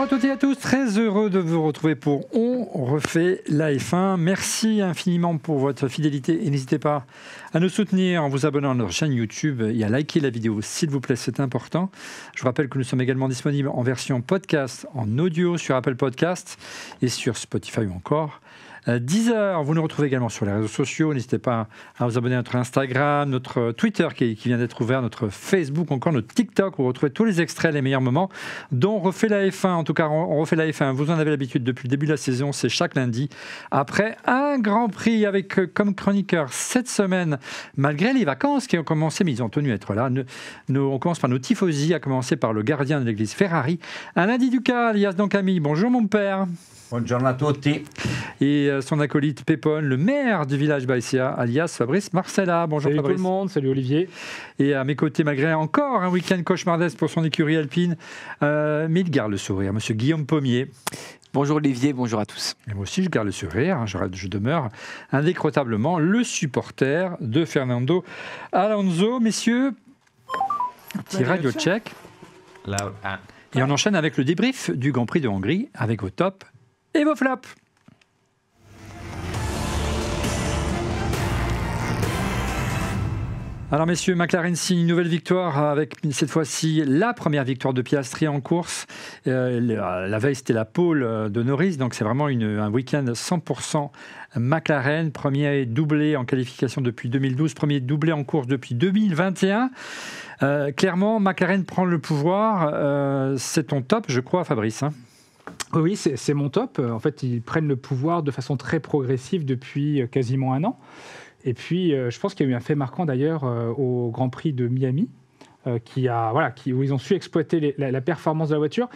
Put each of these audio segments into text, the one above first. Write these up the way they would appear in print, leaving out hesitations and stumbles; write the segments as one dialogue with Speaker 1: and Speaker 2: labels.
Speaker 1: à toutes et à tous, très heureux de vous retrouver pour On refait la F1. Merci infiniment pour votre fidélité et n'hésitez pas à nous soutenir en vous abonnant à notre chaîne YouTube et à liker la vidéo s'il vous plaît, c'est important. Je vous rappelle que nous sommes également disponibles en version podcast, en audio sur Apple Podcast et sur Spotify ou encore Deezer. Vous nous retrouvez également sur les réseaux sociaux. N'hésitez pas à vous abonner à notre Instagram, notre Twitter qui vient d'être ouvert, notre Facebook, encore notre TikTok. Vous retrouvez tous les extraits, les meilleurs moments dont on refait la F1. En tout cas, on refait la F1. Vous en avez l'habitude depuis le début de la saison. C'est chaque lundi. Après un Grand Prix avec comme chroniqueur cette semaine, malgré les vacances qui ont commencé, mais ils ont tenu à être là. On commence par nos tifosi, à commencer par le gardien de l'église Ferrari, Alain Di Duca, alias Don Camille. Bonjour mon père.
Speaker 2: Buongiorno a tutti.
Speaker 1: Et son acolyte Pépone, le maire du village Baïsia, alias Fabrice Marcella. Bonjour
Speaker 3: salut
Speaker 1: Fabrice.
Speaker 3: Salut tout le monde, salut Olivier.
Speaker 1: Et à mes côtés, malgré encore un week-end cauchemardesque pour son écurie alpine, mais il garde le sourire, monsieur Guillaume Pommier.
Speaker 4: Bonjour Olivier, bonjour à tous.
Speaker 1: Et moi aussi, je garde le sourire, je demeure indécrotablement le supporter de Fernando Alonso. Messieurs, petit radio check. Et on enchaîne avec le débrief du Grand Prix de Hongrie, avec vos tops et vos flops. Alors messieurs, McLaren signe une nouvelle victoire avec cette fois-ci la première victoire de Piastri en course. La veille c'était la pole de Norris, donc c'est vraiment un week-end 100% McLaren. Premier doublé en qualification depuis 2012, premier doublé en course depuis 2021. Clairement, McLaren prend le pouvoir. C'est ton top, je crois, Fabrice.
Speaker 3: Oui, c'est mon top. En fait, ils prennent le pouvoir de façon très progressive depuis quasiment un an. Et puis, je pense qu'il y a eu un fait marquant d'ailleurs au Grand Prix de Miami, où ils ont su exploiter la performance de la voiture.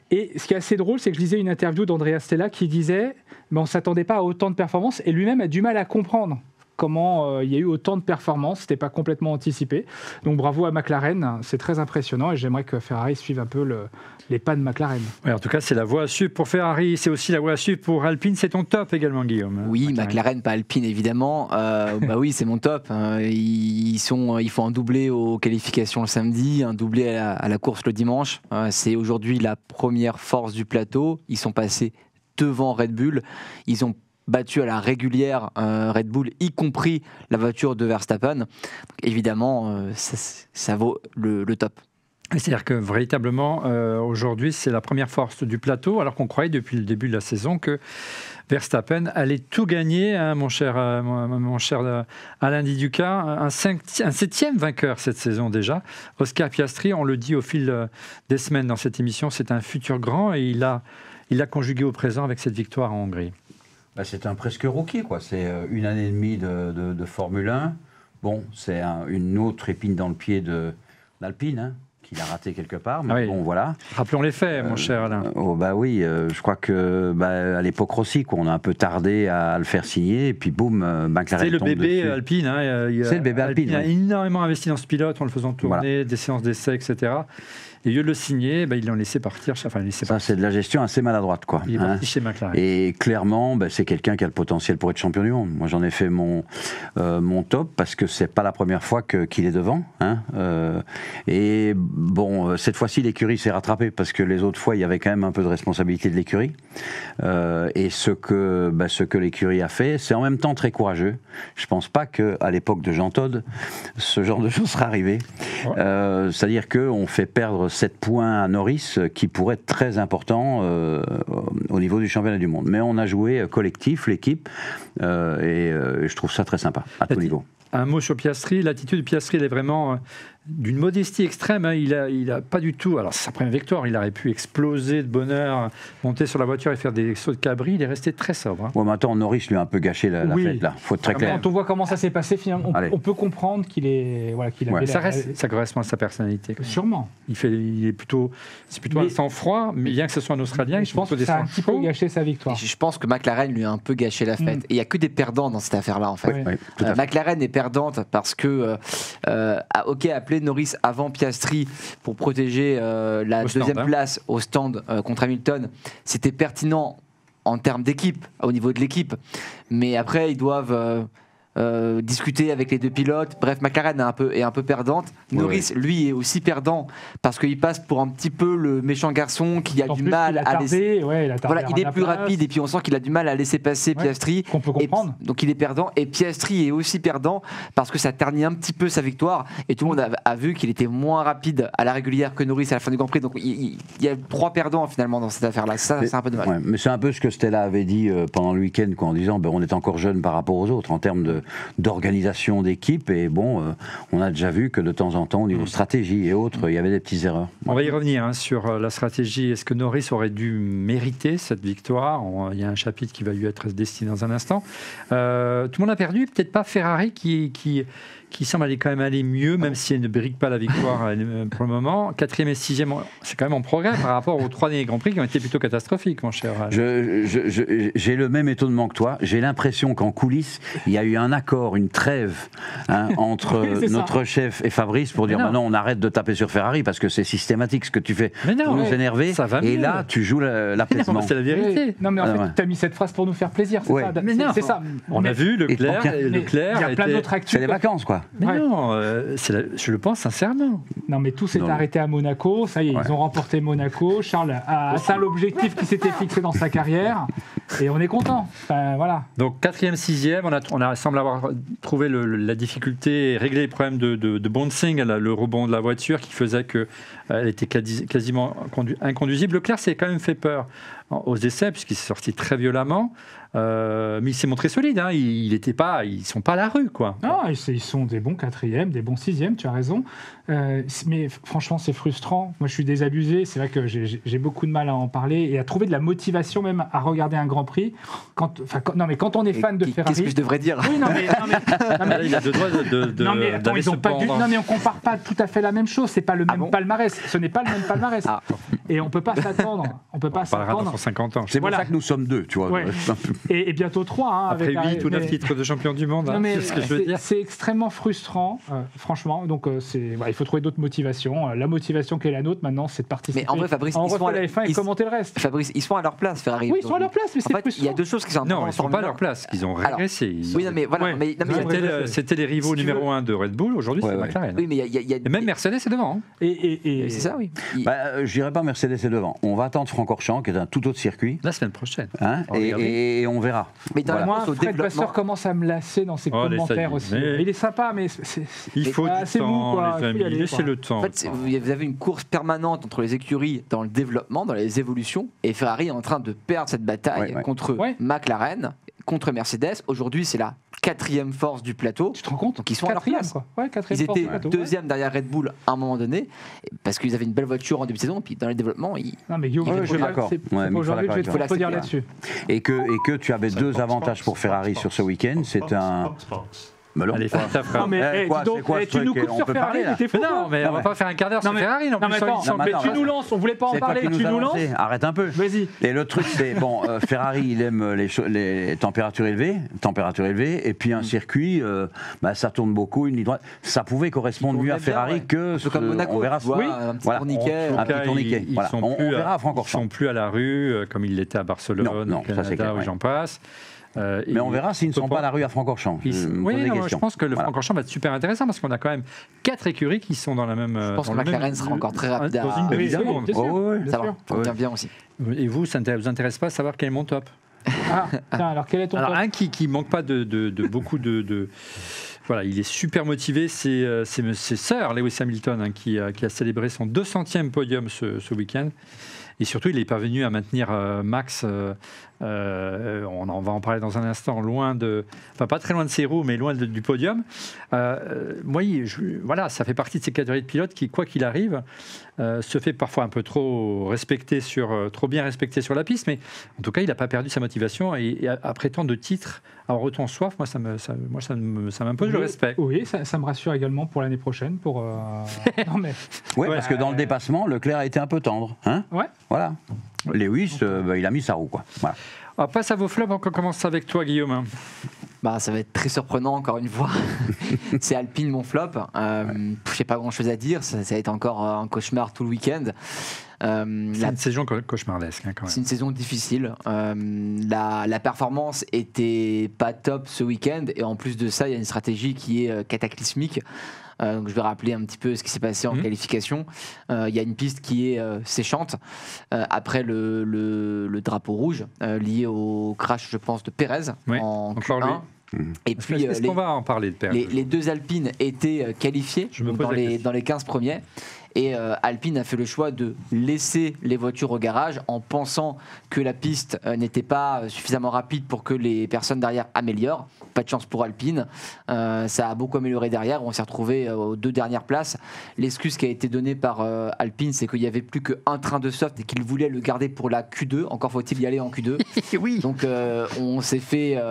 Speaker 3: Et ce qui est assez drôle, c'est que je lisais une interview d'Andrea Stella qui disait on ne s'attendait pas à autant de performance, et lui-même a du mal à comprendre comment il y a eu autant de performances, c'était pas complètement anticipé. Donc bravo à McLaren, c'est très impressionnant et j'aimerais que Ferrari suive un peu les pas de McLaren.
Speaker 1: Oui, en tout cas, c'est la voie à suivre pour Ferrari, c'est aussi la voie à suivre pour Alpine, c'est ton top également, Guillaume.
Speaker 4: Oui, McLaren, pas Alpine évidemment. Oui, c'est mon top. Ils font un doublé aux qualifications le samedi, un doublé à la course le dimanche. C'est aujourd'hui la première force du plateau. Ils sont passés devant Red Bull. Ils ont battu à la régulière Red Bull, y compris la voiture de Verstappen. Donc, évidemment, ça vaut le top.
Speaker 1: C'est-à-dire que véritablement, aujourd'hui, c'est la première force du plateau, alors qu'on croyait depuis le début de la saison que Verstappen allait tout gagner, hein, mon cher Alain Di Duca, un 7e vainqueur cette saison déjà. Oscar Piastri, on le dit au fil des semaines dans cette émission, c'est un futur grand et il a conjugué au présent avec cette victoire en Hongrie.
Speaker 2: C'est un presque rookie, quoi. C'est une année et demie de Formule 1. Bon, c'est une autre épine dans le pied d'Alpine, hein, qu'il a raté quelque part. Mais bon, voilà.
Speaker 1: Rappelons les faits, mon cher Alain.
Speaker 2: Oui, je crois que à l'époque Rossi, on a un peu tardé à le faire signer. Et puis boum, McLaren tombe dessus.
Speaker 1: C'est le bébé Alpine. Hein,
Speaker 2: c'est le bébé Alpine.
Speaker 1: Il a énormément investi dans ce pilote en le faisant tourner, des séances d'essai, etc. Et au lieu de le signer, ils l'ont laissé partir.
Speaker 2: C'est de la gestion assez maladroite, quoi.
Speaker 1: Il est parti chez McLaren.
Speaker 2: Et clairement, c'est quelqu'un qui a le potentiel pour être champion du monde. Moi, j'en ai fait mon top parce que c'est pas la première fois qu'il est devant. Hein. Et bon, cette fois-ci, l'écurie s'est rattrapée parce que les autres fois, il y avait quand même un peu de responsabilité de l'écurie. Et ce que l'écurie a fait, c'est en même temps très courageux. Je pense pas qu'à l'époque de Jean Todt, ce genre de choses serait arrivé. Ouais. C'est-à-dire qu'on fait perdre 7 points à Norris qui pourrait être très important au niveau du championnat du monde. Mais on a joué collectif, l'équipe, et je trouve ça très sympa à tout niveau.
Speaker 1: Un mot sur Piastri, l'attitude de Piastri, elle est vraiment d'une modestie extrême. Hein. Il a pas du tout. Alors, c'est sa première victoire. Il aurait pu exploser de bonheur, monter sur la voiture et faire des sauts de cabri. Il est resté très sobre. Hein.
Speaker 2: Ouais, mais attends, Norris lui a un peu gâché la fête, là. Faut être très clair.
Speaker 3: Quand on voit comment ça s'est passé, finalement, on peut comprendre qu'il est.
Speaker 1: Ça correspond à sa personnalité.
Speaker 3: Sûrement.
Speaker 1: C'est plutôt un sang-froid, mais bien que ce soit un Australien,
Speaker 3: je pense que ça a un petit peu gâché sa victoire.
Speaker 4: Je pense que McLaren lui a un peu gâché la fête. Et il n'y a que des perdants dans cette affaire-là, en fait.
Speaker 2: Oui,
Speaker 4: McLaren est perdante parce que, appeler Norris avant Piastri pour protéger la deuxième place au stand contre Hamilton, c'était pertinent en termes d'équipe, au niveau de l'équipe. Mais après, ils doivent discuter avec les deux pilotes. Bref, McLaren est un peu perdante. Norris, lui, est aussi perdant parce qu'il passe pour un petit peu le méchant garçon qui a du mal à laisser. Voilà, il est plus rapide et puis on sent qu'il a du mal à laisser passer Piastri.
Speaker 3: Qu'on peut comprendre.
Speaker 4: Donc il est perdant et Piastri est aussi perdant parce que ça ternit un petit peu sa victoire et tout le monde a vu qu'il était moins rapide à la régulière que Norris à la fin du Grand Prix. Donc il y a 3 perdants finalement dans cette affaire-là. Ça, c'est un peu dommage.
Speaker 2: Ouais, mais c'est un peu ce que Stella avait dit pendant le week-end, en disant on est encore jeune par rapport aux autres en termes d'organisation d'équipe, et on a déjà vu que de temps en temps au niveau stratégie et autres, il y avait des petites erreurs.
Speaker 1: On va y revenir sur la stratégie. Est-ce que Norris aurait dû mériter cette victoire? Il y a un chapitre qui va lui être destiné dans un instant. Tout le monde a perdu, peut-être pas Ferrari qui semble quand même aller mieux, même si elle ne brigue pas la victoire pour le moment. 4e et 6e, c'est quand même en progrès par rapport aux 3 derniers Grands Prix qui ont été plutôt catastrophiques, mon cher.
Speaker 2: J'ai le même étonnement que toi. J'ai l'impression qu'en coulisses, il y a eu un accord, une trêve entre notre chef et Fabrice pour dire non, on arrête de taper sur Ferrari parce que c'est systématique ce que tu fais pour nous énerver. Et là, tu joues l'apaisement.
Speaker 1: C'est la vérité.
Speaker 3: Non, mais en fait, tu as mis cette phrase pour nous faire plaisir. C'est ça.
Speaker 1: On a vu Leclerc.
Speaker 3: Il y a plein d'autres actus.
Speaker 2: C'est les vacances, quoi.
Speaker 1: Mais non, je le pense sincèrement.
Speaker 3: Non, mais tout s'est arrêté à Monaco. Ça y est, ils ont remporté Monaco. Charles a atteint l'objectif qui s'était fixé dans sa carrière. Et on est content. Enfin, voilà.
Speaker 1: Donc 4e, 6e, on semble avoir trouvé la difficulté et réglé les problèmes de bouncing, le rebond de la voiture qui faisait qu'elle était quasiment inconduisible. Leclerc s'est quand même fait peur aux essais puisqu'il s'est sorti très violemment. Mais il s'est montré solide, ils sont pas à la rue, quoi.
Speaker 3: Non, ils sont des bons 4e, des bons 6e, tu as raison. Mais franchement, c'est frustrant. Moi, je suis désabusé. C'est vrai que j'ai beaucoup de mal à en parler et à trouver de la motivation même à regarder un Grand Prix. Quand on est fan de Ferrari.
Speaker 4: Qu'est-ce que je devrais dire?
Speaker 3: Oui, non, mais
Speaker 1: il a le droit d'aller se pendre.
Speaker 3: Non, mais on compare pas tout à fait la même chose. C'est pas le même palmarès. Ce n'est pas le même palmarès. Et on peut pas s'attendre. On
Speaker 1: parlera dans 50 ans.
Speaker 2: C'est pour ça que nous sommes 2, tu vois.
Speaker 3: Ouais. Et bientôt 3.
Speaker 1: Après 8 ou 9 titres de champion du monde. C'est ce que je veux dire.
Speaker 3: C'est extrêmement frustrant, franchement. Donc, il faut trouver d'autres motivations. La motivation qui est la nôtre maintenant, c'est de participer.
Speaker 4: Mais en vrai, Fabrice,
Speaker 3: ils sont à la F1 et commenter le reste.
Speaker 4: Fabrice, ils sont à leur place, Ferrari.
Speaker 3: Oui, ils sont à leur place, mais c'est frustrant.
Speaker 4: Il y a 2 choses qui sont importantes.
Speaker 1: Non, ils ne sont pas à leur place. Ils ont régressé.
Speaker 4: Oui, non, mais voilà.
Speaker 1: C'était les rivaux numéro 1 de Red Bull. Aujourd'hui, c'est McLaren.
Speaker 4: Oui, mais
Speaker 1: et même Mercedes est devant.
Speaker 4: Et c'est ça, oui.
Speaker 2: Je dirais pas Mercedes est devant. On va attendre Francorchamps, qui est un tout autre circuit.
Speaker 1: La semaine prochaine.
Speaker 2: Et on verra.
Speaker 3: Mais moi, Fred Vasseur commence à me lasser dans ses commentaires aussi. Il est sympa, mais
Speaker 1: il faut du temps, les amis. Laissez le temps.
Speaker 4: En fait, vous avez une course permanente entre les écuries dans le développement, dans les évolutions, et Ferrari est en train de perdre cette bataille contre McLaren, contre Mercedes. Aujourd'hui, c'est la 4e force du plateau.
Speaker 3: Tu te rends compte?
Speaker 4: Donc ils sont à leur place. Ils étaient 2e derrière Red Bull à un moment donné, parce qu'ils avaient une belle voiture en début de saison, et puis dans les développements,
Speaker 3: Non, mais Guillaume, je suis d'accord. Aujourd'hui, je vais te dire là-dessus.
Speaker 2: Et que tu avais 2 avantages pour Ferrari sur ce week-end. C'est un...
Speaker 1: Allez,
Speaker 3: non, mais tu nous coupes sur Ferrari, mais t'es fou.
Speaker 1: Non, mais on va pas faire un quart d'heure sur Ferrari non plus.
Speaker 3: Mais tu nous lances, on voulait pas en parler, tu nous lances.
Speaker 2: Arrête un peu.
Speaker 3: Vas-y.
Speaker 2: Et le truc, c'est, Ferrari, il aime les températures élevées, et puis un circuit, ça tourne beaucoup, une ligne droite. Ça pouvait correspondre mieux à Ferrari que ce
Speaker 4: comme Monaco.
Speaker 2: On verra.
Speaker 4: Un petit tourniquet.
Speaker 2: Un petit tourniquet. On verra à Francorchamps.
Speaker 1: Ils sont plus à la rue, comme ils l'étaient à Barcelone, au Canada, où j'en passe.
Speaker 2: Mais on verra s'ils ne sont pas à la rue à Francorchamps.
Speaker 1: Je pense que le Francorchamps va être super intéressant parce qu'on a quand même 4 écuries qui sont dans la même.
Speaker 4: Je pense que McLaren sera encore très rapide.
Speaker 1: Dans une demi-seconde.
Speaker 4: Ça va, bien aussi.
Speaker 1: Et vous, ça ne vous intéresse pas de savoir quel est mon top?
Speaker 3: Alors quel est ton top?
Speaker 1: Un qui manque pas de beaucoup de voilà, il est super motivé, c'est Sir Lewis Hamilton qui a célébré son 200e podium ce week-end. Et surtout, il est parvenu à maintenir Max, on va en parler dans un instant, pas très loin de ses roues, mais loin du podium. Voilà, ça fait partie de ces catégories de pilotes qui, quoi qu'il arrive, se fait parfois un peu trop bien respecté sur la piste, mais en tout cas, il n'a pas perdu sa motivation et après tant de titres, avoir autant soif, moi, ça m'impose le respect.
Speaker 3: Oui, ça me rassure également pour l'année prochaine. Non, mais...
Speaker 2: Oui, parce que dans le dépassement, Leclerc a été un peu tendre. Voilà. Lewis, il a mis sa roue, quoi. Voilà.
Speaker 1: On passe à vos flops, on commence avec toi, Guillaume.
Speaker 4: Ça va être très surprenant encore une fois. C'est Alpine mon flop. Je n'ai pas grand chose à dire. Ça a été encore un cauchemar tout le week-end.
Speaker 1: C'est une saison cauchemardesque quand même.
Speaker 4: C'est une saison difficile. La performance était pas top ce week-end et en plus de ça, il y a une stratégie qui est cataclysmique. Donc je vais rappeler un petit peu ce qui s'est passé en qualification. Il y a une piste qui est séchante après le drapeau rouge lié au crash, je pense, de Pérez en Q1. Et puis,
Speaker 1: est-ce qu'on va en parler de Pérez?
Speaker 4: Les deux Alpines étaient qualifiées dans les 15 premiers. Et Alpine a fait le choix de laisser les voitures au garage en pensant que la piste n'était pas suffisamment rapide pour que les personnes derrière améliorent. Pas de chance pour Alpine. Ça a beaucoup amélioré derrière. On s'est retrouvé aux 2 dernières places. L'excuse qui a été donnée par Alpine, c'est qu'il n'y avait plus qu'un train de soft et qu'ils voulaient le garder pour la Q2. Encore faut-il y aller en Q2.
Speaker 1: Oui.
Speaker 4: Donc on s'est fait...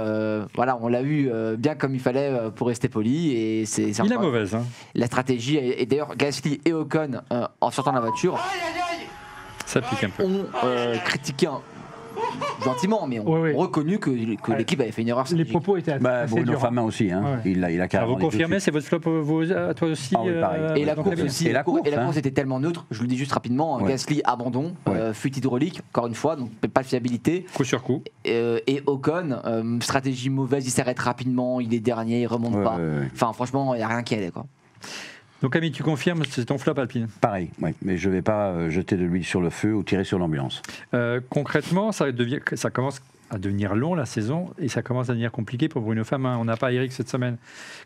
Speaker 4: voilà, on l'a eu bien comme il fallait pour rester poli. Et
Speaker 1: il est mauvaise. Hein.
Speaker 4: La stratégie, et d'ailleurs Gasly et Ocon, en sortant de la voiture,
Speaker 1: ça pique un peu.
Speaker 4: ont critiqué gentiment, mais ont reconnu que l'équipe avait fait une erreur.
Speaker 3: Les propos étaient assez
Speaker 2: Bruno
Speaker 3: durs.
Speaker 2: Famin aussi, hein. Il a carrément.
Speaker 1: Vous confirmez, c'est votre flop à toi aussi?
Speaker 2: Pareil.
Speaker 4: Et la course aussi. Et la course était tellement neutre. Je vous le dis juste rapidement. Gasly abandon, fuite hydraulique, encore une fois, donc pas de fiabilité.
Speaker 1: Coup sur coup.
Speaker 4: Et Ocon, stratégie mauvaise, il s'arrête rapidement, il est dernier, il remonte pas. Enfin, franchement, il n'y a rien qui allait, quoi.
Speaker 1: Donc Ami, tu confirmes, c'est ton flop Alpine?
Speaker 2: Pareil, mais je ne vais pas jeter de l'huile sur le feu ou tirer sur l'ambulance.
Speaker 1: Concrètement, ça commence à devenir long la saison et ça commence à devenir compliqué pour Bruno Famin. On n'a pas Eric cette semaine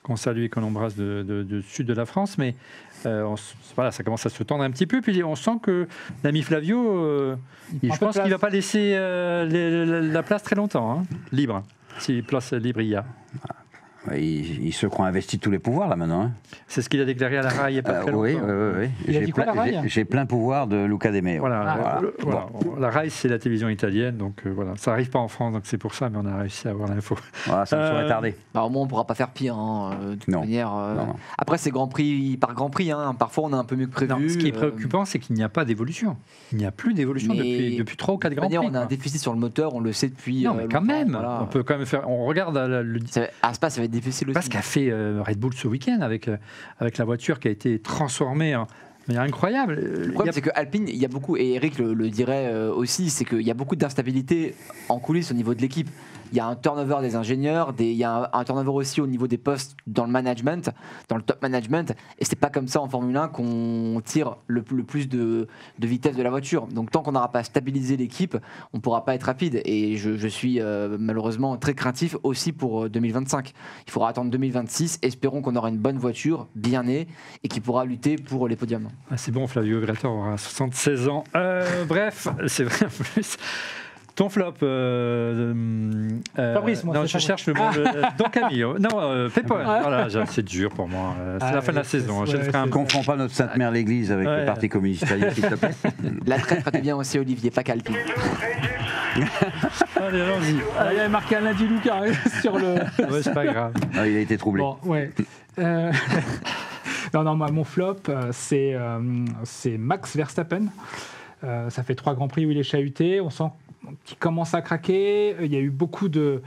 Speaker 1: qu'on salue et qu'on embrasse de sud de la France, mais voilà, ça commence à se tendre un petit peu. Puis on sent que l'ami Flavio, je pense qu'il ne va pas laisser la place très longtemps, hein, libre, si place libre il y a.
Speaker 2: Il se croit investi de tous les pouvoirs là maintenant. Hein.
Speaker 1: C'est ce qu'il a déclaré à la RAI il n'y a pas très longtemps.
Speaker 2: Oui. J'ai plein pouvoir de Luca De Meo.
Speaker 1: Voilà. La RAI, c'est la télévision italienne, donc voilà. Ça n'arrive pas en France, donc c'est pour ça, mais on a réussi à avoir l'info.
Speaker 2: Voilà, ça me serait tardé.
Speaker 4: Bah, au moins, on ne pourra pas faire pire. De toute manière.
Speaker 2: Non.
Speaker 4: Après, c'est Grand Prix par Grand Prix. Hein. Parfois, on a un peu mieux que prévu.
Speaker 1: Non, ce qui est préoccupant, c'est qu'il n'y a pas d'évolution. Il n'y a plus d'évolution depuis 3 ou 4 Grands Prix.
Speaker 4: On a un déficit sur le moteur, on le sait depuis.
Speaker 1: Non, mais quand même.
Speaker 4: Voilà.
Speaker 1: On peut quand même faire. On regarde le.
Speaker 4: À Spa, ça va être difficile aussi.
Speaker 1: Parce qu'a fait Red Bull ce week-end avec la voiture qui a été transformée en manière incroyable.
Speaker 4: Le problème, c'est que Alpine, il y a beaucoup, et Eric le dirait aussi, c'est qu'il y a beaucoup d'instabilité en coulisses au niveau de l'équipe. Il y a un turnover des ingénieurs, il y a un turnover aussi au niveau des postes dans le management, dans le top management, et c'est pas comme ça en Formule 1 qu'on tire le plus de vitesse de la voiture. Donc tant qu'on n'aura pas stabilisé l'équipe, on pourra pas être rapide. Et je suis malheureusement très craintif aussi pour 2025. Il faudra attendre 2026. Espérons qu'on aura une bonne voiture, bien née, et qui pourra lutter pour les podiums.
Speaker 1: Ah, c'est bon, Flavio Grator aura 76 ans. Bref, c'est vrai en plus. Ton flop,
Speaker 3: Fabrice, moi.
Speaker 1: Non, je cherche le mot. Donc Camille, non, Pépin. Voilà, c'est dur pour moi. C'est la fin de la saison. Je ferai un.
Speaker 2: Ne confonds pas notre Sainte Mère l'Église avec le Parti communiste italien, s'il te plaît.
Speaker 4: La traite ferait bien aussi Olivier, pas qu'Alpine.
Speaker 1: Allez, allons-y.
Speaker 3: Il y avait marqué Alain Di Luca sur le.
Speaker 1: Ouais, c'est pas grave.
Speaker 2: Il a été troublé.
Speaker 3: Bon, ouais. Non, mon flop, c'est Max Verstappen. Ça fait 3 Grands Prix où il est chahuté. On sent qu'il commence à craquer. Il y a eu beaucoup de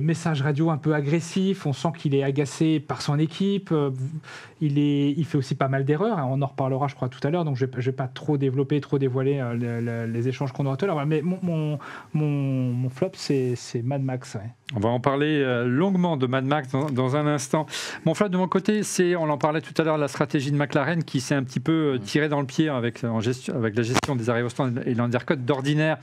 Speaker 3: messages radio un peu agressifs. On sent qu'il est agacé par son équipe. Il fait aussi pas mal d'erreurs. On en reparlera, je crois, tout à l'heure. Donc, je ne vais pas trop développer, trop dévoiler les échanges qu'on aura tout à l'heure. Mais mon flop, c'est Mad Max. Ouais.
Speaker 1: On va en parler longuement de Mad Max dans un instant. Mon flop de mon côté, on en parlait tout à l'heure, la stratégie de McLaren qui s'est un petit peu tirée dans le pied avec la gestion des arrêts au stand et l'undercut d'ordinaire.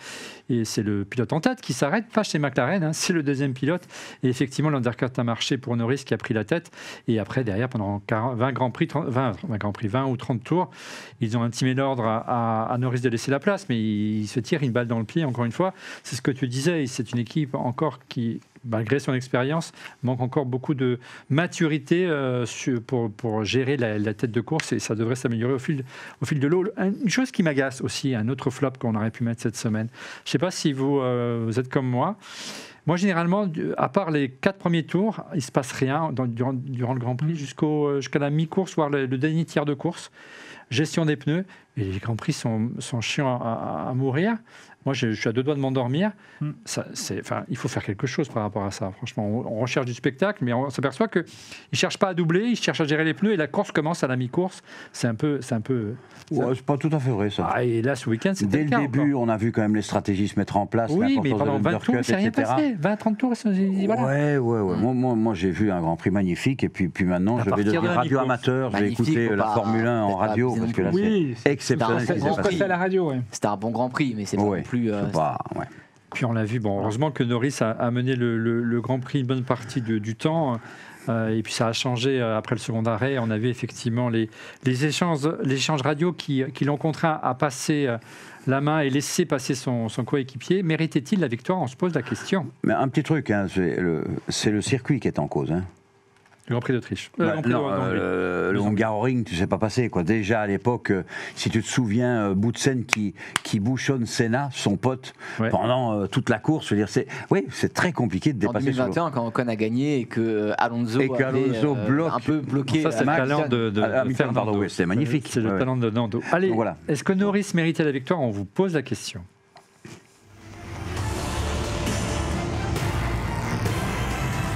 Speaker 1: Et c'est le pilote en tête qui s'arrête, pas chez McLaren, hein, c'est le deuxième pilote. Et effectivement, l'undercut a marché pour Norris qui a pris la tête. Et après, derrière, pendant 20 ou 30 tours, ils ont intimé l'ordre à Norris de laisser la place. Mais il se tire une balle dans le pied, encore une fois. C'est ce que tu disais, c'est une équipe encore qui, malgré son expérience, manque encore beaucoup de maturité pour gérer la tête de course et ça devrait s'améliorer au fil de l'eau. Une chose qui m'agace aussi, un autre flop qu'on aurait pu mettre cette semaine, je ne sais pas si vous êtes comme moi. Moi, généralement, à part les 4 premiers tours, il ne se passe rien durant le Grand Prix jusqu'à la mi-course, voire le dernier tiers de course. Gestion des pneus, et les Grands Prix sont chiants à mourir. Moi, je suis à 2 doigts de m'endormir. Il faut faire quelque chose par rapport à ça. Franchement, on recherche du spectacle, mais on s'aperçoit qu'ils ne cherchent pas à doubler, ils cherchent à gérer les pneus et la course commence à la mi-course. C'est
Speaker 2: pas tout à fait vrai, ça.
Speaker 1: Et là, ce week-end, c'était
Speaker 2: dès le début, on a vu quand même les stratégies se mettre en place.
Speaker 1: Oui, mais pendant 20 tours, il ne s'est rien passé. 20-30 tours, voilà.
Speaker 2: Ouais. Moi, j'ai vu un Grand Prix magnifique, et puis maintenant, je vais devenir radio amateur, je vais écouter la Formule 1 en radio, parce que là, c'est exceptionnel.
Speaker 3: C'est ce qu'on fait à la radio,
Speaker 4: C'était un bon Grand Prix, mais c'est pas non plus...
Speaker 1: Puis on l'a vu, heureusement que Norris a mené le Grand Prix une bonne partie du temps. Et puis ça a changé après le second arrêt. On a vu effectivement les échanges radio qui l'ont contraint à passer la main et laisser passer son coéquipier. Méritait-il la victoire? On se pose la question.
Speaker 2: Mais un petit truc, c'est le circuit qui est en cause.
Speaker 1: Le Grand Prix d'Autriche.
Speaker 2: Le Hungaroring, tu ne sais pas passer, quoi. Déjà à l'époque, si tu te souviens, Boutsen qui bouchonne Senna, son pote, pendant toute la course. Je veux dire, c'est très compliqué de dépasser.
Speaker 4: En 2021, quand Ocon a gagné et que Alonso
Speaker 2: bloque
Speaker 4: un peu bloqué.
Speaker 1: Ça, c'est le talent de Fernando.
Speaker 2: C'est magnifique.
Speaker 1: C'est le talent de Nando. Allez, est-ce que Norris méritait la victoire? On vous pose la question.